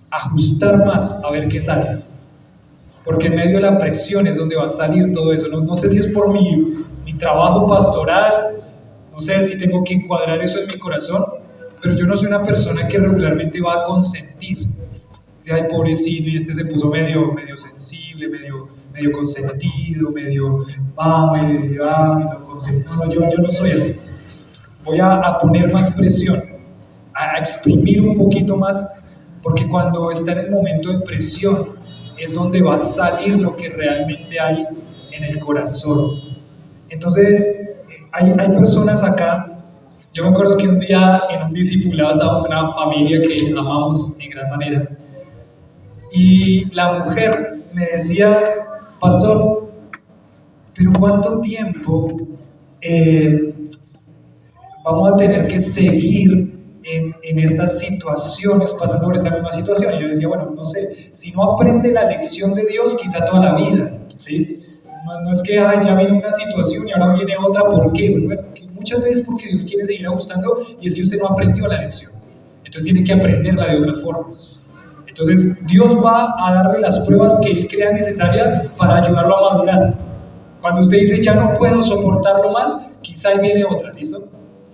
Speaker 2: ajustar más, a ver qué sale, porque en medio de la presión es donde va a salir todo eso. No sé si es por mi trabajo pastoral, no sé si tengo que encuadrar eso en mi corazón, pero yo no soy una persona que regularmente va a consentir. Dice, ay, pobrecito, y este se puso medio sensible, medio consentido, medio lo consentido. No, yo no soy así. Voy a poner más presión, a exprimir un poquito más, porque cuando está en el momento de presión es donde va a salir lo que realmente hay en el corazón. Entonces, hay personas acá. Yo me acuerdo que un día en un discipulado estábamos con una familia que amamos en gran manera, y la mujer me decía, pastor, pero ¿cuánto tiempo vamos a tener que seguir en estas situaciones, pasando por esta misma situación? Y yo decía, bueno, no sé, si no aprende la lección de Dios, quizá toda la vida, ¿sí? No es que ya viene una situación y ahora viene otra. ¿Por qué? Bueno, muchas veces porque Dios quiere seguir ajustando, y es que usted no aprendió la lección, entonces tiene que aprenderla de otras formas. Entonces Dios va a darle las pruebas que Él crea necesarias para ayudarlo a madurar. Cuando usted dice, ya no puedo soportarlo más, quizá ahí viene otra, ¿listo?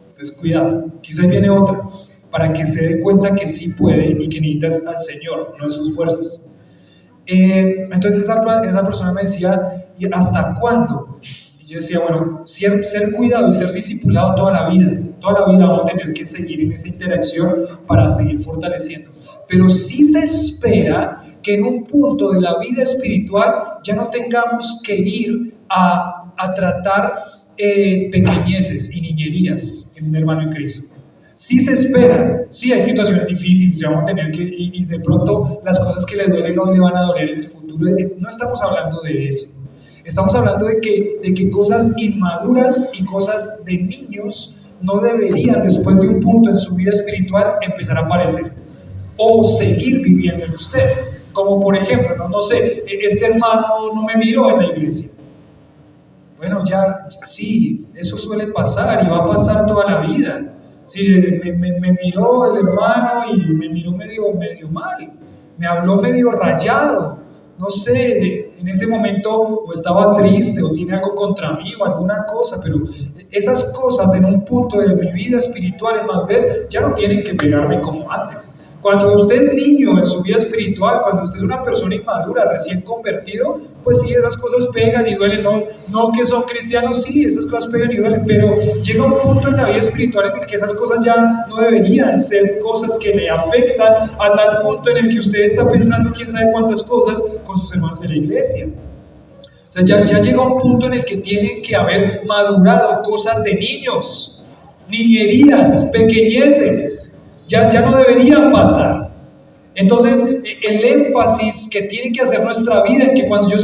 Speaker 2: Entonces cuidado, quizá ahí viene otra, para que se dé cuenta que sí puede y que necesitas al Señor, no en sus fuerzas. Entonces esa persona me decía, ¿y hasta cuándo? Y yo decía, bueno, ser cuidado y ser discipulado toda la vida vamos a tener que seguir en esa interacción para seguir fortaleciendo. Pero sí se espera que en un punto de la vida espiritual ya no tengamos que ir a tratar pequeñeces y niñerías en un hermano en Cristo. Sí se espera, sí hay situaciones difíciles, vamos a tener que, y de pronto las cosas que le duelen no le van a doler en el futuro. No estamos hablando de eso. Estamos hablando de que cosas inmaduras y cosas de niños no deberían, después de un punto en su vida espiritual, empezar a aparecer o seguir viviendo en usted. Como por ejemplo, no sé, este hermano no me miró en la iglesia. Bueno, ya sí, eso suele pasar y va a pasar toda la vida. Sí, me miró el hermano y me miró medio mal, me habló medio rayado, no sé, en ese momento o estaba triste o tiene algo contra mí o alguna cosa, pero esas cosas en un punto de mi vida espiritual en madurez ya no tienen que pegarme como antes. Cuando usted es niño en su vida espiritual, cuando usted es una persona inmadura, recién convertido, pues sí, esas cosas pegan y duelen. No que son cristianos, sí, esas cosas pegan y duelen, pero llega un punto en la vida espiritual en el que esas cosas ya no deberían ser cosas que le afectan a tal punto en el que usted está pensando quién sabe cuántas cosas con sus hermanos de la iglesia. O sea, ya llega un punto en el que tiene que haber madurado cosas de niños, niñerías, pequeñeces. Ya no deberían pasar. Entonces, el énfasis que tiene que hacer nuestra vida en que cuando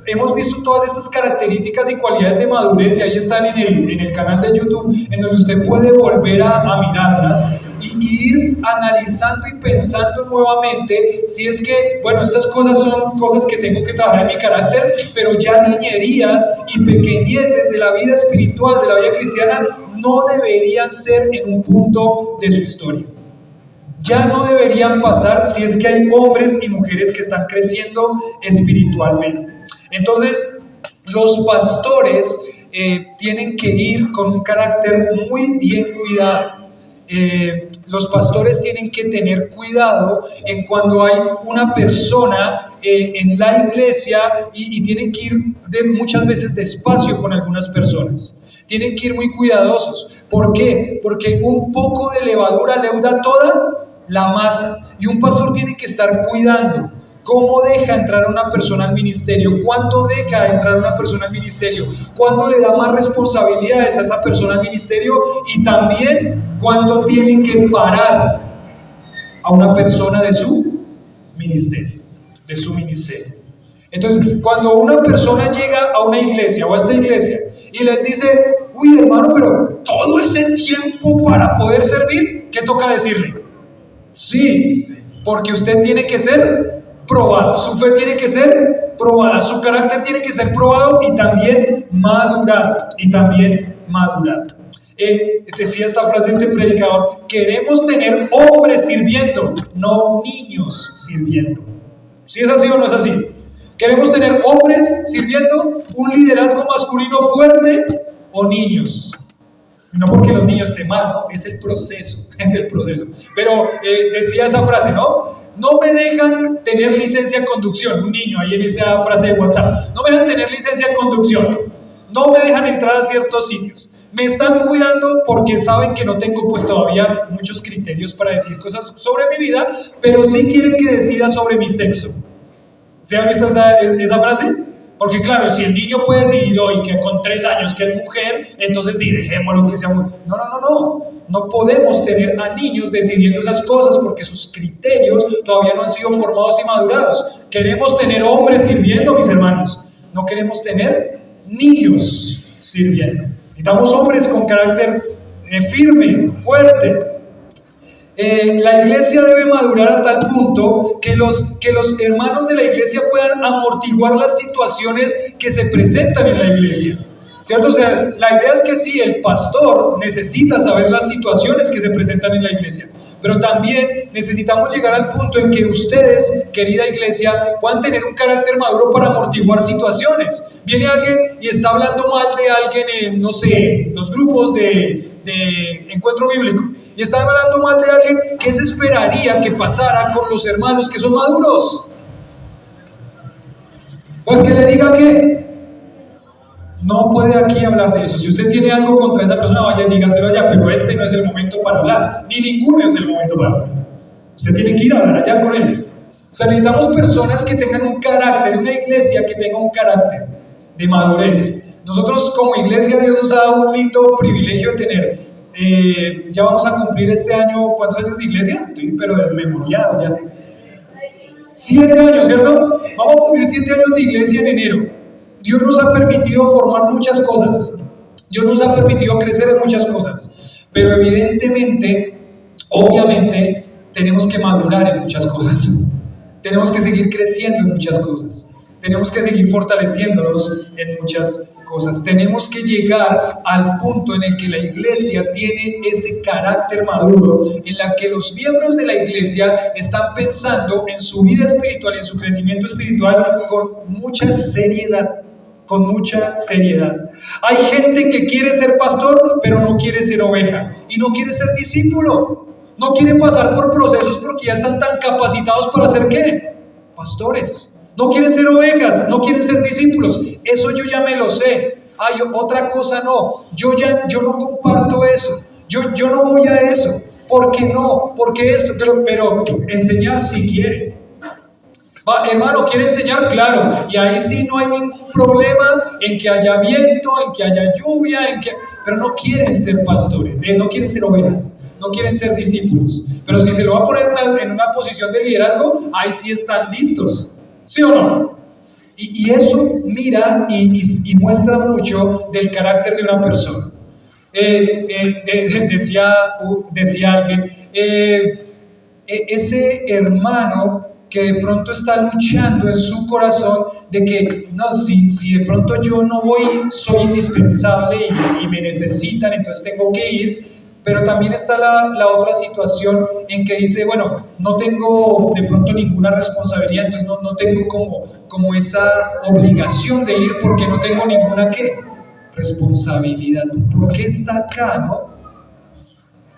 Speaker 2: hemos visto todas estas características y cualidades de madurez, y ahí están en el canal de YouTube, en donde usted puede volver a mirarlas y ir analizando y pensando nuevamente si es que, bueno, estas cosas son cosas que tengo que trabajar en mi carácter, pero ya niñerías y pequeñeces de la vida espiritual, de la vida cristiana, no deberían ser en un punto de su historia. Ya no deberían pasar si es que hay hombres y mujeres que están creciendo espiritualmente. Entonces, los pastores tienen que ir con un carácter muy bien cuidado. Los pastores tienen que tener cuidado en cuando hay una persona en la iglesia y tienen que ir muchas veces despacio con algunas personas. Tienen que ir muy cuidadosos. ¿Por qué? Porque un poco de levadura leuda toda la masa. Y un pastor tiene que estar cuidando cómo deja entrar a una persona al ministerio, cuándo deja entrar a una persona al ministerio, cuándo le da más responsabilidades a esa persona al ministerio y también cuándo tiene que parar a una persona de su ministerio. Entonces, cuando una persona llega a una iglesia o a esta iglesia y les dice, uy hermano, pero todo ese tiempo para poder servir, ¿qué toca decirle? Sí, porque usted tiene que ser probado, su fe tiene que ser probada, su carácter tiene que ser probado y también madurado, decía esta frase este predicador, queremos tener hombres sirviendo, no niños sirviendo. ¿Sí es así o no es así? Queremos tener hombres sirviendo, un liderazgo masculino fuerte o niños. No porque los niños estén mal, ¿no? Es el proceso. Pero decía esa frase, ¿no? No me dejan tener licencia de conducción, un niño ahí en esa frase de WhatsApp. No me dejan tener licencia de conducción, no me dejan entrar a ciertos sitios. Me están cuidando porque saben que no tengo pues todavía muchos criterios para decir cosas sobre mi vida, pero sí quieren que decida sobre mi sexo. ¿Se han visto esa frase? Porque claro, si el niño puede decidir hoy que con 3 años que es mujer, entonces dejémoslo que sea mujer. No podemos tener a niños decidiendo esas cosas porque sus criterios todavía no han sido formados y madurados. Queremos tener hombres sirviendo, mis hermanos. No queremos tener niños sirviendo. Necesitamos hombres con carácter firme, fuerte. La iglesia debe madurar a tal punto que los hermanos de la iglesia puedan amortiguar las situaciones que se presentan en la iglesia, ¿cierto? O sea, la idea es que sí, el pastor necesita saber las situaciones que se presentan en la iglesia, pero también necesitamos llegar al punto en que ustedes, querida iglesia, puedan tener un carácter maduro para amortiguar situaciones. Viene alguien y está hablando mal de alguien en, no sé, los grupos de encuentro bíblico, y está hablando mal de alguien, ¿qué se esperaría que pasara con los hermanos que son maduros? Pues que le diga que no puede aquí hablar de eso. Si usted tiene algo contra esa persona, vaya y dígaselo allá, pero este no es el momento para hablar, ni ninguno es el momento para hablar. Usted tiene que ir a hablar allá con él. sea, necesitamos personas que tengan un carácter, una iglesia que tenga un carácter de madurez. Nosotros como iglesia, Dios nos ha dado un lindo privilegio de tener, ya vamos a cumplir este año, ¿cuántos años de iglesia? Estoy pero desmemoriado ya. 7 años, ¿cierto? Vamos a cumplir 7 años de iglesia en enero. Dios nos ha permitido formar muchas cosas. Dios nos ha permitido crecer en muchas cosas. Pero evidentemente, obviamente, tenemos que madurar en muchas cosas. Tenemos que seguir creciendo en muchas cosas. Tenemos que seguir fortaleciéndonos en muchas cosas. Tenemos que llegar al punto en el que la iglesia tiene ese carácter maduro, en la que los miembros de la iglesia están pensando en su vida espiritual y en su crecimiento espiritual con mucha seriedad. Con mucha seriedad. Hay gente que quiere ser pastor, pero no quiere ser oveja y no quiere ser discípulo. No quiere pasar por procesos porque ya están tan capacitados para ser ¿qué? Pastores. No quieren ser ovejas, no quieren ser discípulos. Eso yo ya me lo sé. Ay, otra cosa no. Yo no comparto eso. Yo no voy a eso. ¿Por qué no? Porque esto, pero enseñar si quiere. Hermano, ¿quiere enseñar? Claro. Y ahí sí no hay ningún problema en que haya viento, en que haya lluvia, pero no quieren ser pastores, no quieren ser ovejas, no quieren ser discípulos. Pero si se lo va a poner en una posición de liderazgo, ahí sí están listos. ¿Sí o no? Y eso mira y muestra mucho del carácter de una persona. Decía alguien, ese hermano que de pronto está luchando en su corazón de que, no, si de pronto yo no voy, soy indispensable y me necesitan, entonces tengo que ir. Pero también está la otra situación en que dice, bueno, no tengo de pronto ninguna responsabilidad, entonces no tengo como esa obligación de ir porque no tengo ninguna ¿qué? Responsabilidad. ¿Por qué está acá, no?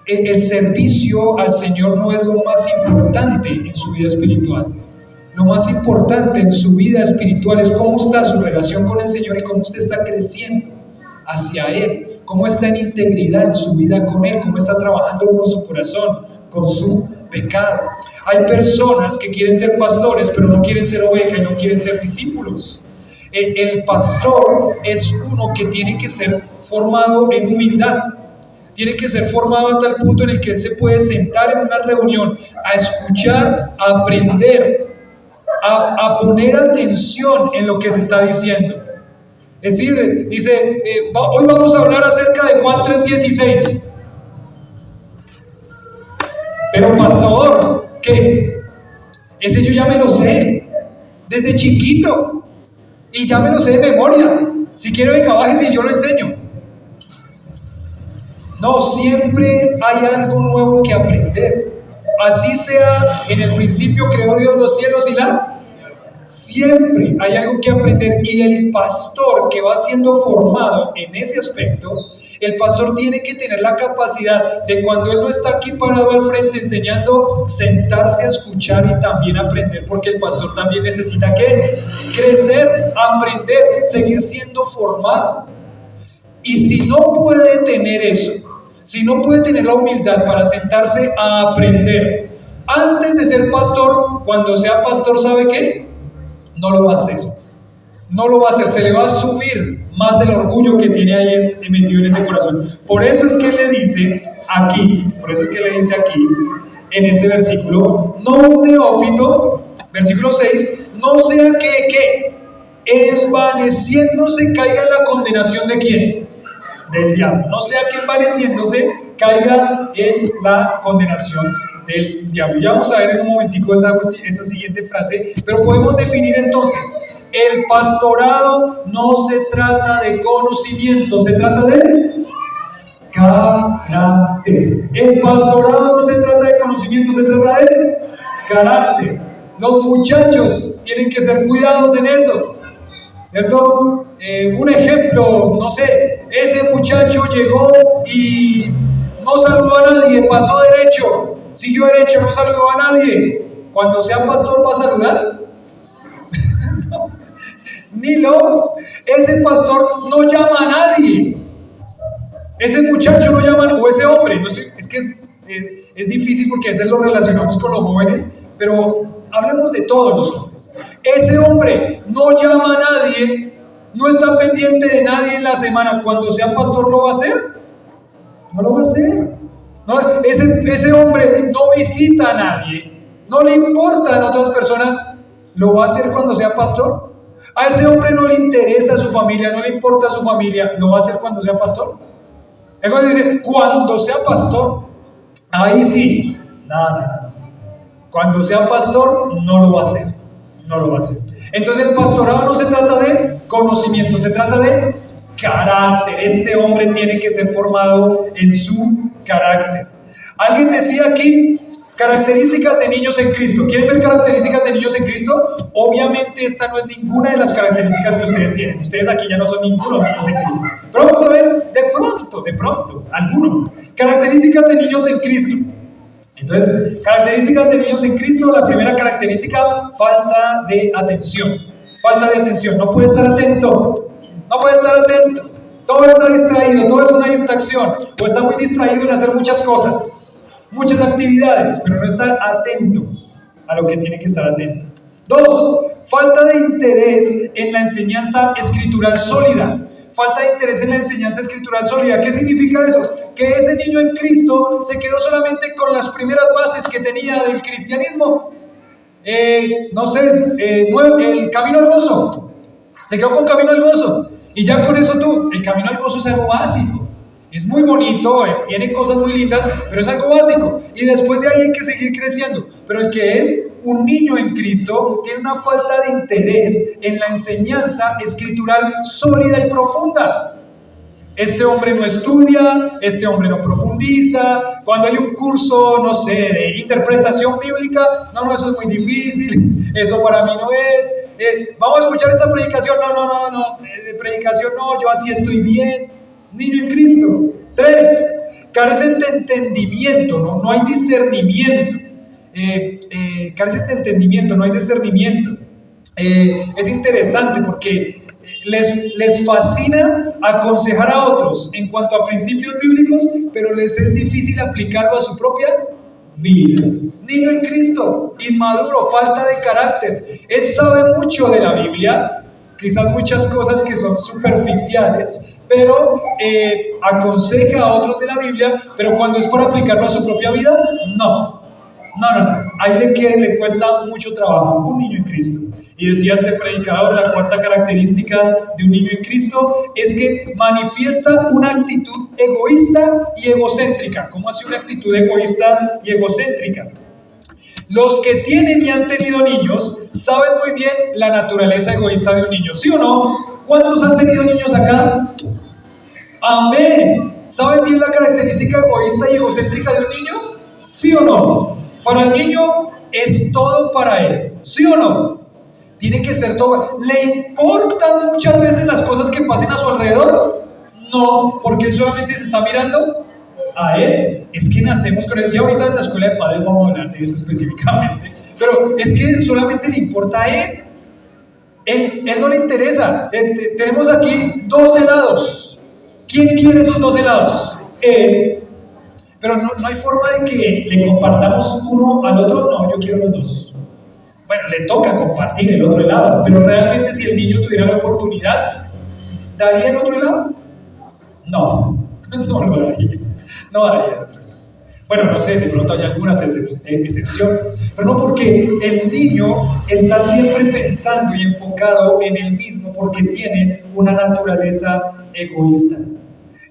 Speaker 2: El servicio al Señor no es lo más importante en su vida espiritual. Lo más importante en su vida espiritual es cómo está su relación con el Señor y cómo usted está creciendo hacia Él. Cómo está en integridad en su vida con Él, cómo está trabajando con su corazón, con su pecado. Hay personas que quieren ser pastores, pero no quieren ser ovejas y no quieren ser discípulos. El pastor es uno que tiene que ser formado en humildad. Tiene que ser formado a tal punto en el que él se puede sentar en una reunión a escuchar, a aprender, a poner atención en lo que se está diciendo. Es decir, dice, hoy vamos a hablar acerca de Juan 3:16. Pero pastor, ¿qué? Ese yo ya me lo sé, desde chiquito, y ya me lo sé de memoria. Si quiere venga, bájese y yo lo enseño. No, siempre hay algo nuevo que aprender. Así sea, en el principio creó Dios los cielos y la... Siempre hay algo que aprender, y el pastor que va siendo formado en ese aspecto, el pastor tiene que tener la capacidad de, cuando él no está aquí parado al frente enseñando, sentarse a escuchar y también aprender, porque el pastor también necesita ¿qué? Crecer, aprender, seguir siendo formado. Y si no puede tener eso, si no puede tener la humildad para sentarse a aprender antes de ser pastor, cuando sea pastor, ¿sabe qué? No lo va a hacer. No lo va a hacer. Se le va a subir más el orgullo que tiene ahí metido en ese corazón. Por eso es que él le dice aquí, en este versículo, no un neófito, versículo 6, no sea que envaneciéndose caiga en la condenación ¿de quién? Del diablo. No sea que envaneciéndose caiga en la condenación del diablo. Ya vamos a ver en un momentico esa siguiente frase, pero podemos definir entonces: el pastorado no se trata de conocimiento, se trata de carácter. El pastorado no se trata de conocimiento, se trata de carácter. Los muchachos tienen que ser cuidados en eso, ¿cierto? Un ejemplo, no sé, ese muchacho llegó y no saludó a nadie, pasó derecho, siguió derecho, no saludó a nadie. Cuando sea pastor, ¿va a saludar? No, ni loco. Ese pastor no llama a nadie. Ese muchacho no llama, o ese hombre, es que es difícil porque a veces lo relacionamos con los jóvenes, pero hablemos de todos los hombres. Ese hombre no llama a nadie, no está pendiente de nadie en la semana. Cuando sea pastor, ¿lo va a hacer? No lo va a hacer. No, ese hombre no visita a nadie, no le importan otras personas. ¿Lo va a hacer cuando sea pastor? A ese hombre no le interesa su familia, no le importa su familia. ¿Lo va a hacer cuando sea pastor? Entonces dice, cuando sea pastor, ahí sí. No. Cuando sea pastor, no lo va a hacer. No lo va a hacer. Entonces el pastorado no se trata de conocimiento, se trata de carácter. Este hombre tiene que ser formado en su carácter. Alguien decía aquí, características de niños en Cristo. ¿Quieren ver características de niños en Cristo? Obviamente esta no es ninguna de las características que ustedes tienen. Ustedes aquí ya no son ninguno de niños en Cristo. Pero vamos a ver de pronto, alguno. Características de niños en Cristo. Entonces, características de niños en Cristo. La primera característica, falta de atención. Falta de atención. No puede estar atento. No puede estar atento. Todo está distraído, todo es una distracción. O está muy distraído en hacer muchas cosas, muchas actividades, pero no está atento a lo que tiene que estar atento. 2. Falta de interés en la enseñanza escritural sólida. Falta de interés en la enseñanza escritural sólida. ¿Qué significa eso? Que ese niño en Cristo se quedó solamente con las primeras bases que tenía del cristianismo. El camino al gozo. Se quedó con camino al gozo. Y ya con eso el camino al gozo es algo básico. Es muy bonito, tiene cosas muy lindas, pero es algo básico. Y después de ahí hay que seguir creciendo. Pero el que es un niño en Cristo tiene una falta de interés en la enseñanza escritural sólida y profunda. Este hombre no estudia, este hombre no profundiza. Cuando hay un curso, no sé, de interpretación bíblica, no, eso es muy difícil, eso para mí no es. Vamos a escuchar esta predicación, no, de predicación no, yo así estoy bien. Niño en Cristo. 3. Carecen de entendimiento, no hay discernimiento. Carecen de entendimiento, no hay discernimiento. Es interesante porque les fascina aconsejar a otros en cuanto a principios bíblicos, pero les es difícil aplicarlo a su propia vida. Niño en Cristo, inmaduro, falta de carácter. Él sabe mucho de la Biblia, quizás muchas cosas que son superficiales, pero aconseja a otros de la Biblia, pero cuando es para aplicarlo a su propia vida, no. Ahí le cuesta mucho trabajo. Un niño en Cristo. Y decía este predicador, la cuarta característica de un niño en Cristo es que manifiesta una actitud egoísta y egocéntrica. ¿Cómo hace una actitud egoísta y egocéntrica? Los que tienen y han tenido niños saben muy bien la naturaleza egoísta de un niño, ¿sí o no? ¿Cuántos han tenido niños acá? Amén. ¿Saben bien la característica egoísta y egocéntrica de un niño? ¿Sí o no? Para el niño es todo para él, ¿sí o no? Tiene que ser todo. ¿Le importan muchas veces las cosas que pasen a su alrededor? No, porque él solamente se está mirando a él. Es que nacemos con él. Ya ahorita en la escuela de padres vamos a hablar de eso específicamente. Pero es que solamente le importa a él. Él no le interesa. Tenemos aquí 2 helados. ¿Quién quiere esos 2 helados? Él. Pero no hay forma de que le compartamos uno al otro. No, yo quiero los 2. Bueno, le toca compartir el otro helado, pero realmente si el niño tuviera la oportunidad, ¿daría el otro helado? No lo daría. No daría el otro helado. Bueno, no sé, de pronto hay algunas excepciones, pero no, porque el niño está siempre pensando y enfocado en él mismo porque tiene una naturaleza egoísta.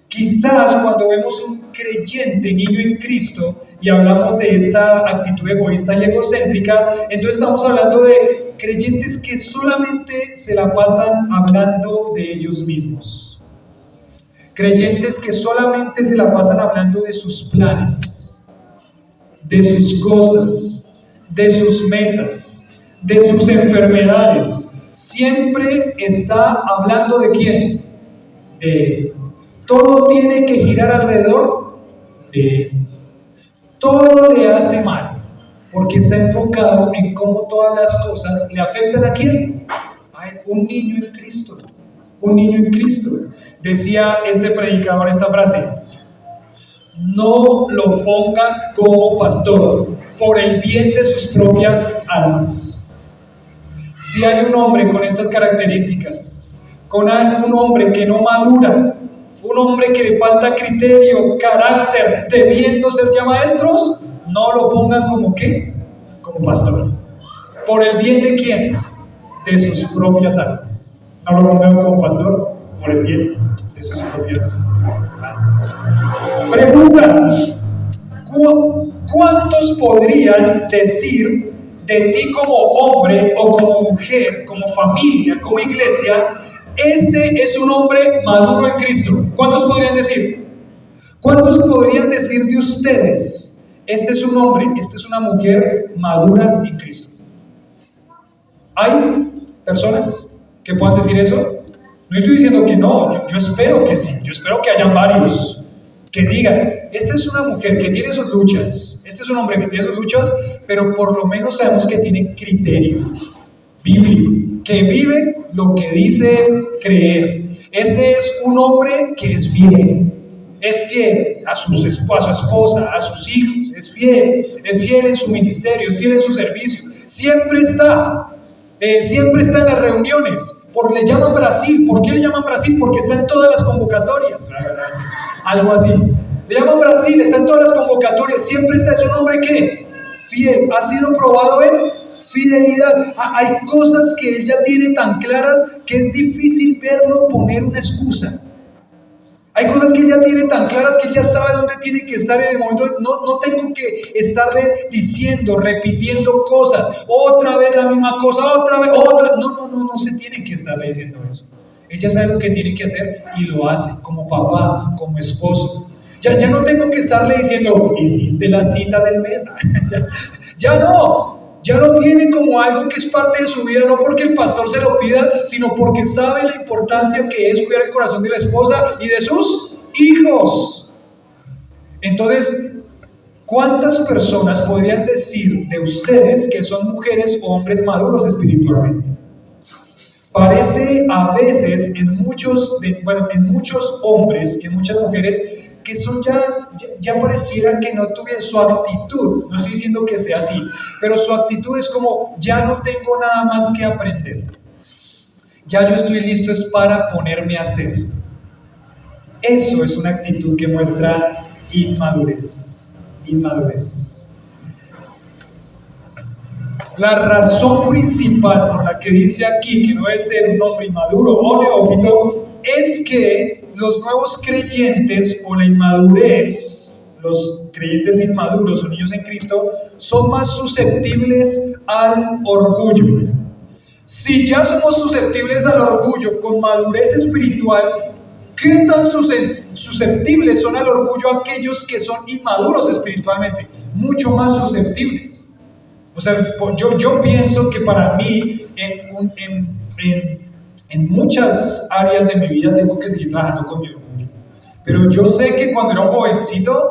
Speaker 2: Quizás cuando vemos un creyente niño en Cristo y hablamos de esta actitud egoísta y egocéntrica, entonces estamos hablando de creyentes que solamente se la pasan hablando de ellos mismos. Creyentes que solamente se la pasan hablando de sus planes, de sus cosas, de sus metas, de sus enfermedades. Siempre está hablando ¿de quién? De él. Todo tiene que girar alrededor de él. Todo le hace mal, porque está enfocado en cómo todas las cosas le afectan a quién. A él. Un niño en Cristo. Un niño en Cristo. Decía este predicador esta frase: no lo pongan como pastor, por el bien de sus propias almas. Si hay un hombre con estas características, un hombre que no madura, un hombre que le falta criterio, carácter, debiendo ser ya maestros, no lo pongan como ¿qué? Como pastor. ¿Por el bien de quién? De sus propias almas. No lo pongan como pastor, por el bien de sus propias almas. Pregunta: ¿cuántos podrían decir de ti como hombre o como mujer, como familia, como iglesia, este es un hombre maduro en Cristo? ¿Cuántos podrían decir? ¿Cuántos podrían decir de ustedes, este es un hombre, esta es una mujer madura en Cristo? ¿Hay personas que puedan decir eso? No estoy diciendo que no, yo espero que sí, yo espero que hayan varios que digan, esta es una mujer que tiene sus luchas, este es un hombre que tiene sus luchas, pero por lo menos sabemos que tiene criterio bíblico, que vive lo que dice creer. Este es un hombre que es fiel a su esposa, a sus hijos, es fiel en su ministerio, es fiel en su servicio, siempre está en las reuniones. Le llaman Brasil. ¿Por qué le llaman Brasil? Porque está en todas las convocatorias, algo así. Le llaman Brasil, está en todas las convocatorias, siempre está. Es un hombre que fiel, ha sido probado en fidelidad. Hay cosas que él ya tiene tan claras que es difícil verlo poner una excusa. Hay cosas que él ya tiene tan claras que él ya sabe dónde tiene que estar en el momento. No tengo que estarle diciendo, repitiendo cosas, otra vez la misma cosa, otra vez, otra. No se tiene que estarle diciendo eso. Ella sabe lo que tiene que hacer y lo hace como papá, como esposo. Ya no tengo que estarle diciendo, hiciste la cita del mes. Ya lo tiene como algo que es parte de su vida, no porque el pastor se lo pida, sino porque sabe la importancia que es cuidar el corazón de la esposa y de sus hijos. Entonces, ¿cuántas personas podrían decir de ustedes que son mujeres o hombres maduros espiritualmente? Parece a veces en muchos hombres y en muchas mujeres que son ya pareciera que no tuvieran su actitud. No estoy diciendo que sea así, pero su actitud es como, ya no tengo nada más que aprender, ya yo estoy listo es para ponerme a hacer. Eso es una actitud que muestra inmadurez. La razón principal por la que dice aquí que no es ser un hombre inmaduro o neófito es que los nuevos creyentes o la inmadurez, los creyentes inmaduros o niños en Cristo, son más susceptibles al orgullo. Si ya somos susceptibles al orgullo con madurez espiritual, ¿qué tan susceptibles son al orgullo aquellos que son inmaduros espiritualmente? Mucho más susceptibles. O sea, yo pienso que para mí en muchas áreas de mi vida tengo que seguir trabajando con mi orgullo. Pero yo sé que cuando era un jovencito,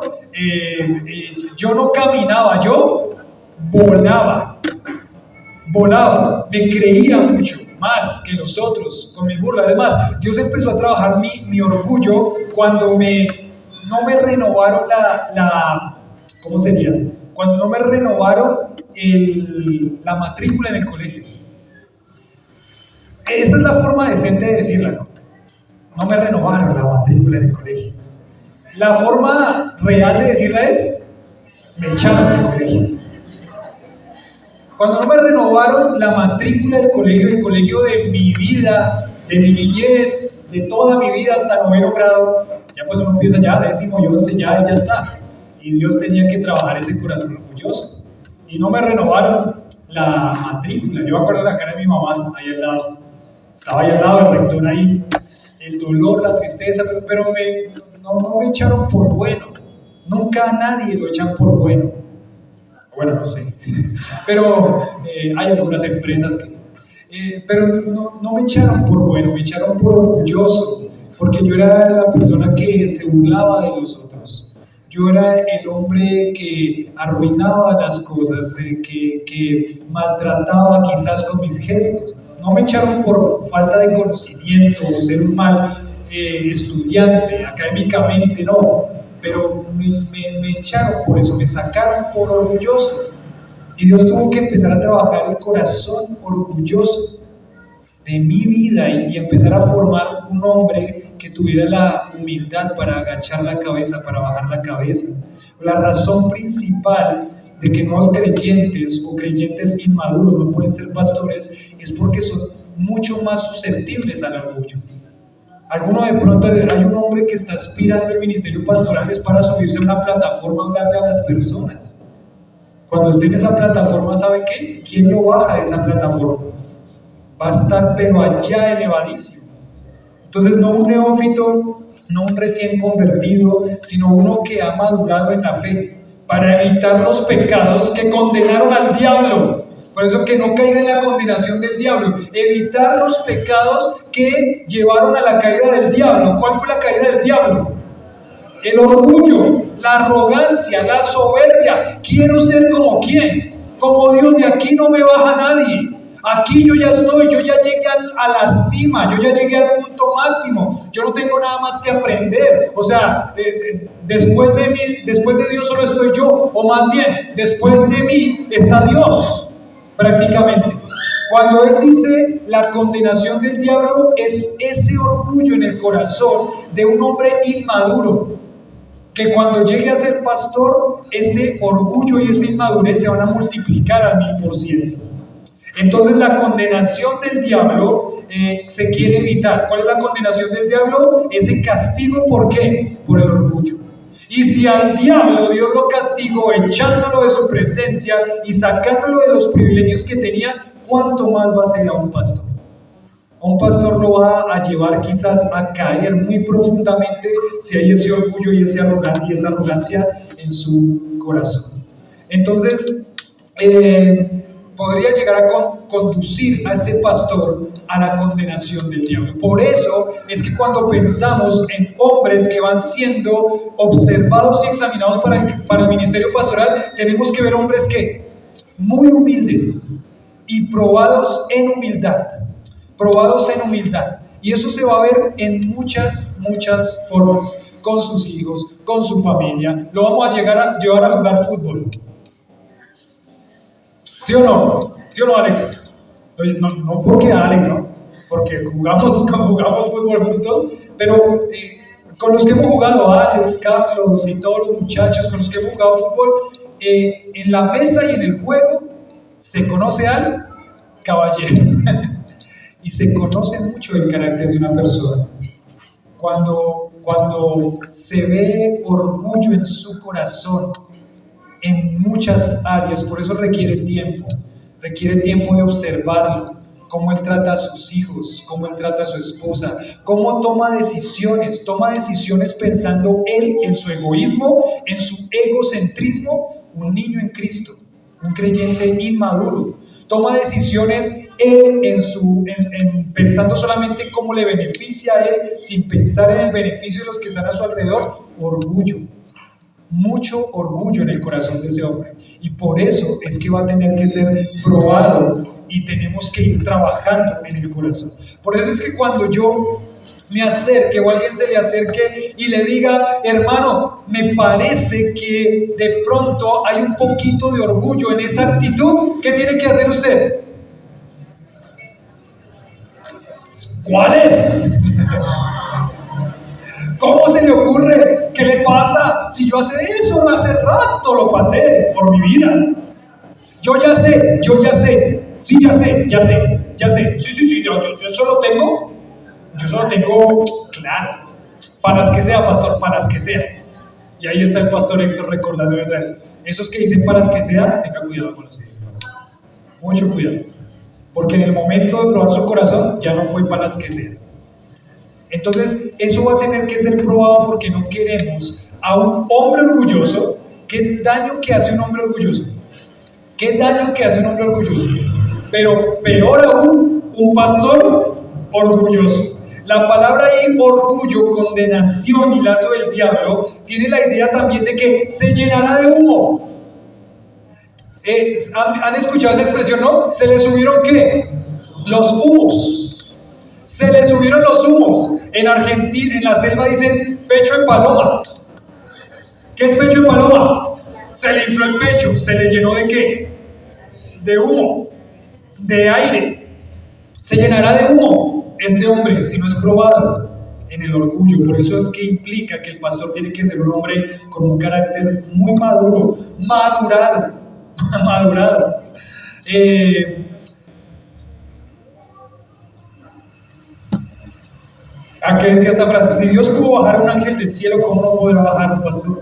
Speaker 2: yo no caminaba, yo volaba. Me creía mucho más que nosotros con mi burla. Además, Dios empezó a trabajar mi orgullo cuando no me renovaron ¿cómo sería? Cuando no me renovaron la matrícula en el colegio. Esa es la forma decente de decirla, ¿no? No me renovaron la matrícula en el colegio. La forma real de decirla es, me echaron del colegio. Cuando no me renovaron la matrícula del colegio, el colegio de mi vida, de mi niñez, de toda mi vida hasta 9º grado, ya pues uno empieza ya 10º, 11, ya está. Y Dios tenía que trabajar ese corazón orgulloso. Y no me renovaron la matrícula. Yo me acuerdo de la cara de mi mamá ahí al lado. Estaba ahí al lado el rector ahí. El dolor, la tristeza, pero no me echaron por bueno. Nunca a nadie lo echan por bueno. Bueno, no sé. Pero hay algunas empresas que... pero no me echaron por bueno, me echaron por orgulloso. Porque yo era la persona que se burlaba de los otros. Yo era el hombre que arruinaba las cosas, que maltrataba quizás con mis gestos. No me echaron por falta de conocimiento o ser un mal estudiante, académicamente no, pero me echaron por eso, me sacaron por orgulloso. Y Dios tuvo que empezar a trabajar el corazón orgulloso de mi vida y empezar a formar un hombre que tuviera la humildad para agachar la cabeza, para bajar la cabeza. La razón principal de que nuevos creyentes o creyentes inmaduros no pueden ser pastores es porque son mucho más susceptibles al orgullo. Alguno de pronto, hay un hombre que está aspirando al ministerio pastoral es para subirse a una plataforma a hablarle a las personas. Cuando esté en esa plataforma, ¿sabe qué? ¿Quién lo baja de esa plataforma? Va a estar pero allá elevadísimo. Entonces no un neófito, no un recién convertido, sino uno que ha madurado en la fe para evitar los pecados que condenaron al diablo. Por eso que no caiga en la condenación del diablo. Evitar los pecados que llevaron a la caída del diablo. ¿Cuál fue la caída del diablo? El orgullo, la arrogancia, la soberbia. Quiero ser como quién, como Dios, de aquí no me baja nadie. Aquí yo ya estoy, yo ya llegué a la cima, yo ya llegué al punto máximo, yo no tengo nada más que aprender. O sea, después de Dios solo estoy yo, o más bien, después de mí está Dios, prácticamente. Cuando Él dice la condenación del diablo, es ese orgullo en el corazón de un hombre inmaduro, que cuando llegue a ser pastor, ese orgullo y esa inmadurez se van a multiplicar al 1000%. Entonces la condenación del diablo se quiere evitar. ¿Cuál es la condenación del diablo? Ese castigo, ¿por qué? Por el orgullo. Y si al diablo Dios lo castigó echándolo de su presencia y sacándolo de los privilegios que tenía, ¿cuánto más va a ser a un pastor? A un pastor lo va a llevar quizás a caer muy profundamente si hay ese orgullo y esa arrogancia en su corazón. Entonces, podría llegar a conducir a este pastor a la condenación del diablo. Por eso es que cuando pensamos en hombres que van siendo observados y examinados para el ministerio pastoral, tenemos que ver hombres que muy humildes y probados en humildad. Y eso se va a ver en muchas formas, con sus hijos, con su familia. Lo vamos a llevar a jugar fútbol. ¿Sí o no? ¿Sí o no, Alex? No porque Alex, ¿no? Porque jugamos fútbol juntos, pero con los que hemos jugado, Alex, Carlos y todos los muchachos con los que hemos jugado fútbol, en la mesa y en el juego se conoce al caballero y se conoce mucho el carácter de una persona. Cuando se ve orgullo en su corazón, en muchas áreas, por eso requiere tiempo de observarlo, cómo él trata a sus hijos, cómo él trata a su esposa, cómo toma decisiones pensando él en su egoísmo, en su egocentrismo. Un niño en Cristo, un creyente inmaduro, toma decisiones él pensando solamente cómo le beneficia a él, sin pensar en el beneficio de los que están a su alrededor. Orgullo. Mucho orgullo en el corazón de ese hombre, y por eso es que va a tener que ser probado y tenemos que ir trabajando en el corazón. Por eso es que cuando yo me acerque o alguien se le acerque y le diga: hermano, me parece que de pronto hay un poquito de orgullo en esa actitud, ¿qué tiene que hacer usted? ¿Cuál es? ¿Cómo se le ocurre? ¿Qué le pasa? Si yo hace eso, hace rato lo pasé por mi vida. Yo ya sé. Sí, ya sé. Sí, yo solo tengo, claro, para las que sea, pastor, para las que sea. Y ahí está el pastor Héctor recordándome otra vez. Esos que dicen para las que sea, tenga cuidado con los que dicen. Mucho cuidado. Porque en el momento de probar su corazón, ya no fue para las que sea. Entonces, eso va a tener que ser probado porque no queremos a un hombre orgulloso. ¿Qué daño que hace un hombre orgulloso? Pero peor aún, un pastor orgulloso. La palabra ahí, orgullo, condenación y lazo del diablo, tiene la idea también de que se llenará de humo. ¿Han escuchado esa expresión, no? ¿Se le subieron qué? Los humos. Se le subieron los humos. En Argentina, en la selva dicen pecho de paloma. ¿Qué es pecho de paloma? Se le infló el pecho. ¿Se le llenó de qué? de humo, de aire. Se llenará de humo este hombre si no es probado en el orgullo. Por eso es que implica que el pastor tiene que ser un hombre con un carácter muy maduro, madurado. ¿A qué decía esta frase? Si Dios pudo bajar un ángel del cielo, ¿cómo no podrá bajar un pastor?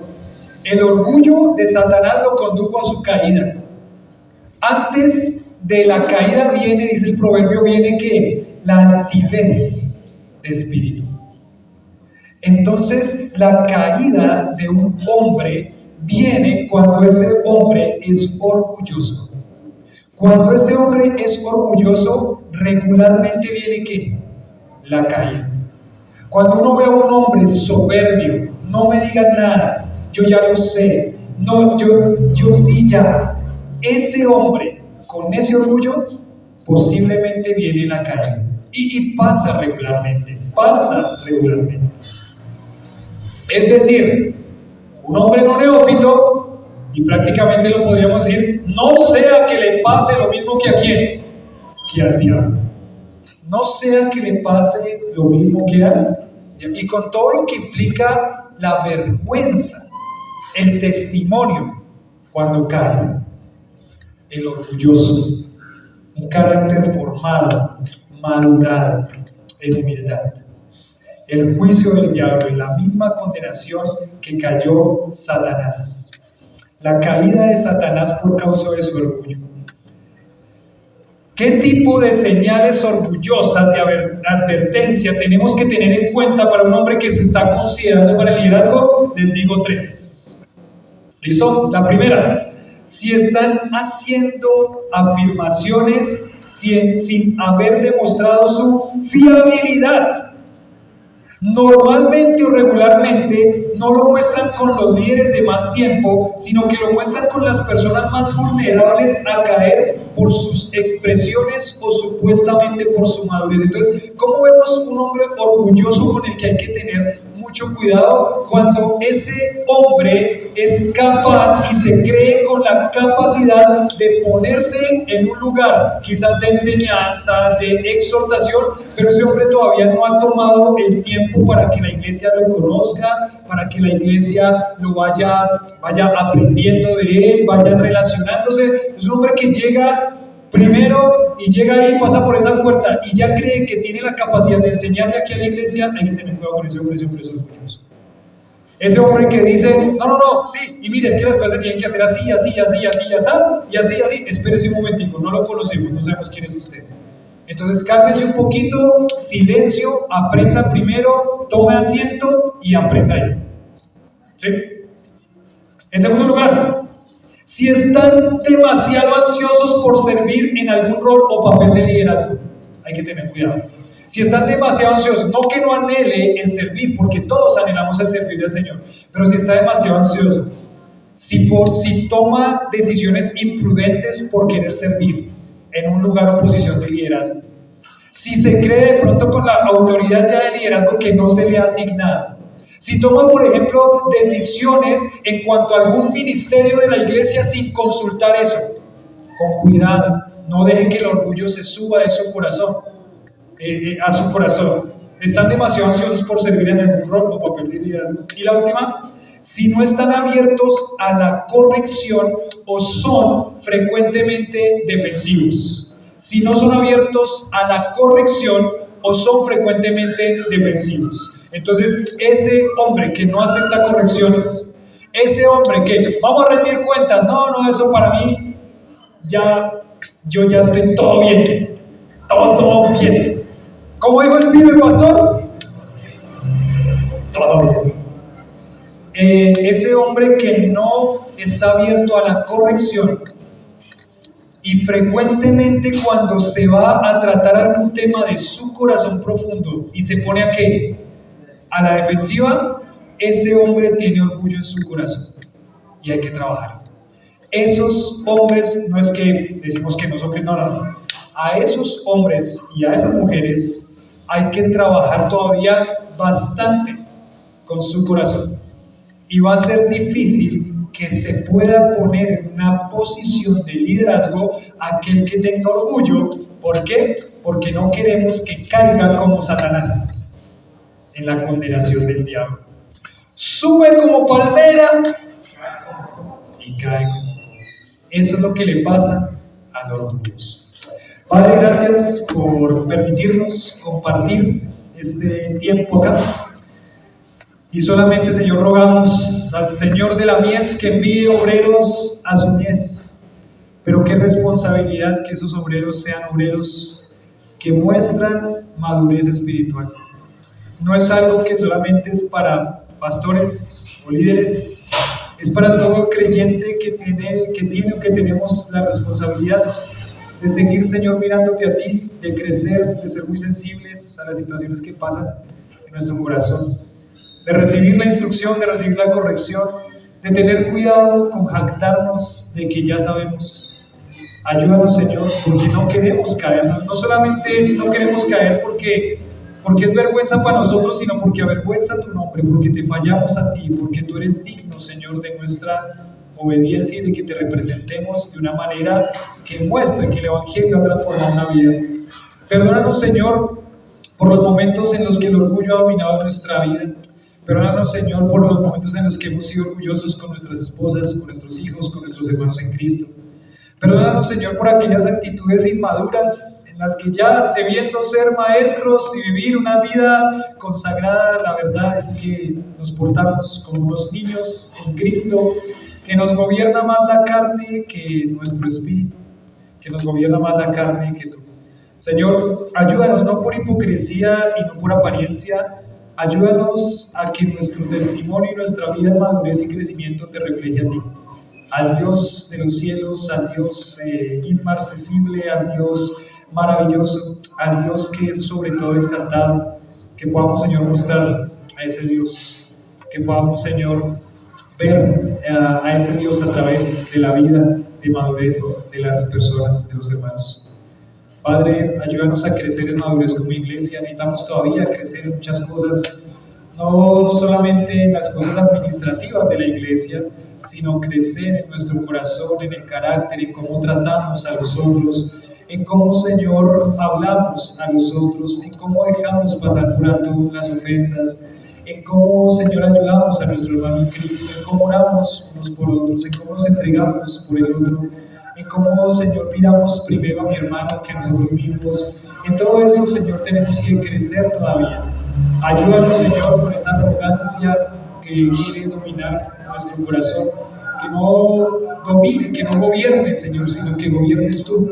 Speaker 2: El orgullo de Satanás lo condujo a su caída. Antes de la caída viene, dice el proverbio, viene que la altivez de espíritu. Entonces, la caída de un hombre viene cuando ese hombre es orgulloso. Cuando ese hombre es orgulloso, regularmente viene ¿qué? La caída. Cuando uno ve a un hombre soberbio, no me digan nada, yo ya lo sé, no, yo sí ya. Ese hombre con ese orgullo, posiblemente viene la caída. Y pasa regularmente. Es decir, un hombre no neófito, y prácticamente lo podríamos decir, no sea que le pase lo mismo que a quién, que al diablo. No sea que le pase lo mismo que a él. Y con todo lo que implica la vergüenza, el testimonio, cuando cae el orgulloso, un carácter formado, madurado en humildad. El juicio del diablo y la misma condenación que cayó Satanás. La caída de Satanás por causa de su orgullo. ¿Qué tipo de señales orgullosas de advertencia tenemos que tener en cuenta para un hombre que se está considerando para el liderazgo? Les digo 3. ¿Listo? La primera, si están haciendo afirmaciones sin haber demostrado su fiabilidad. Normalmente o regularmente no lo muestran con los líderes de más tiempo, sino que lo muestran con las personas más vulnerables a caer por sus expresiones o supuestamente por su madurez. Entonces, ¿cómo vemos un hombre orgulloso con el que hay que tener mucho cuidado? Cuando ese hombre es capaz y se cree con la capacidad de ponerse en un lugar quizás de enseñanza, de exhortación, pero ese hombre todavía no ha tomado el tiempo para que la iglesia lo conozca, para que la iglesia lo vaya aprendiendo de él, vaya relacionándose. Es un hombre que llega primero y llega ahí, pasa por esa puerta y ya cree que tiene la capacidad de enseñarle aquí a la iglesia. Hay que tener cuidado con ese hombre es orgulloso. Ese hombre que dice, no, sí, y mire, es que las cosas se tienen que hacer así, espérese un momentico, no lo conocemos, no sabemos quién es usted. Entonces cálmese un poquito, silencio, aprenda primero, tome asiento y aprenda ahí. ¿Sí? En segundo lugar, si están demasiado ansiosos por servir en algún rol o papel de liderazgo, hay que tener cuidado. Si están demasiado ansiosos, no que no anhele el servir, porque todos anhelamos el servir al Señor, pero si está demasiado ansioso, si toma decisiones imprudentes por querer servir en un lugar o posición de liderazgo, si se cree de pronto con la autoridad ya de liderazgo que no se le ha asignado, si toma, por ejemplo, decisiones en cuanto a algún ministerio de la iglesia sin consultar eso, con cuidado, no deje que el orgullo se suba de su corazón, a su corazón. Están demasiado ansiosos por servir en el rol o papel de liderazgo. Y la última, si no están abiertos a la corrección o son frecuentemente defensivos. Si no son abiertos a la corrección o son frecuentemente defensivos. Entonces, ese hombre que no acepta correcciones, ese hombre que vamos a rendir cuentas, no, eso para mí, yo ya estoy todo bien, todo bien. ¿Cómo dijo el pibe, pastor? Todo bien. Ese hombre que no está abierto a la corrección y frecuentemente cuando se va a tratar algún tema de su corazón profundo y se pone ¿a qué? A la defensiva, ese hombre tiene orgullo en su corazón y hay que trabajar. Esos hombres, no es que decimos que no son, no. A esos hombres y a esas mujeres hay que trabajar todavía bastante con su corazón. Y va a ser difícil que se pueda poner en una posición de liderazgo aquel que tenga orgullo. ¿Por qué? Porque no queremos que caiga como Satanás en la condenación del diablo. Sube como palmera y cae como coco. Eso es lo que le pasa al orgulloso. Padre, gracias por permitirnos compartir este tiempo acá. Y solamente, Señor, rogamos al Señor de la mies que envíe obreros a su mies. Pero qué responsabilidad que esos obreros sean obreros que muestran madurez espiritual. No es algo que solamente es para pastores o líderes, es para todo creyente que tiene o que tenemos la responsabilidad de seguir, Señor, mirándote a ti, de crecer, de ser muy sensibles a las situaciones que pasan en nuestro corazón, de recibir la instrucción, de recibir la corrección, de tener cuidado con jactarnos de que ya sabemos. Ayúdanos, Señor, porque no queremos caer, no solamente no queremos caer porque es vergüenza para nosotros, sino porque avergüenza tu nombre, porque te fallamos a ti, porque tú eres digno, Señor, de nuestra obediencia y de que te representemos de una manera que muestre que el Evangelio ha transformado una vida. Perdónanos, Señor, por los momentos en los que el orgullo ha dominado nuestra vida. Perdónanos, Señor, por los momentos en los que hemos sido orgullosos con nuestras esposas, con nuestros hijos, con nuestros hermanos en Cristo. Perdónanos, Señor, por aquellas actitudes inmaduras en las que ya debiendo ser maestros y vivir una vida consagrada, la verdad es que nos portamos como unos niños en Cristo, que nos gobierna más la carne que nuestro espíritu, que nos gobierna más la carne que tú. Señor, ayúdanos no por hipocresía y no por apariencia, ayúdanos a que nuestro testimonio y nuestra vida en madurez y crecimiento te refleje a ti. Al Dios de los cielos, al Dios inmarcesible, al Dios maravilloso, al Dios que es sobre todo exaltado, que podamos, Señor, mostrar a ese Dios, que podamos, Señor, ver a ese Dios a través de la vida de madurez de las personas, de los hermanos. Padre, ayúdanos a crecer en madurez como iglesia. Necesitamos todavía crecer en muchas cosas, no solamente en las cosas administrativas de la iglesia, sino crecer en nuestro corazón, en el carácter, en cómo tratamos a los otros, en cómo, Señor, hablamos a los otros, en cómo dejamos pasar por alto las ofensas, en cómo, Señor, ayudamos a nuestro hermano en Cristo, en cómo oramos unos por otros, en cómo nos entregamos por el otro, en cómo, Señor, miramos primero a mi hermano que a nosotros mismos. En todo eso, Señor, tenemos que crecer todavía. Ayúdanos, Señor, con esa arrogancia que quiere dominar nuestro corazón, que no domine, que no gobierne, Señor, sino que gobiernes tú,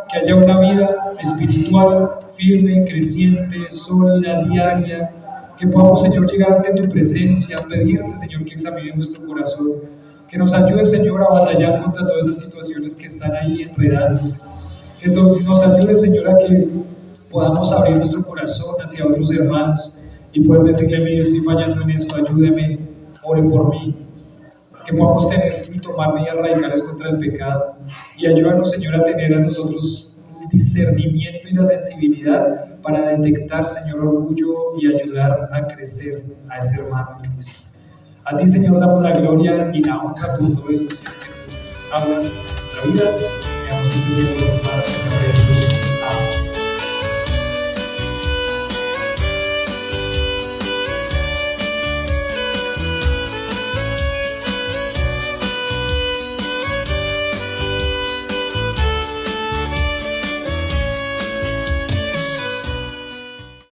Speaker 2: que haya una vida espiritual firme, creciente, sólida, diaria, que podamos, Señor, llegar ante tu presencia, pedirte, Señor, que examine nuestro corazón, que nos ayude, Señor, a batallar contra todas esas situaciones que están ahí enredadas, que nos ayude, Señor, a que podamos abrir nuestro corazón hacia otros hermanos y poder decirle: mire, estoy fallando en esto, ayúdeme, ore por mí. Que podamos tener y tomar medidas radicales contra el pecado, y ayúdanos, Señor, a tener a nosotros el discernimiento y la sensibilidad para detectar, Señor, orgullo y ayudar a crecer a ese hermano en Cristo. A ti, Señor, damos la gloria y la honra por todo esto, Señor, que tú hablas en nuestra vida. Veamos este tiempo, Señor.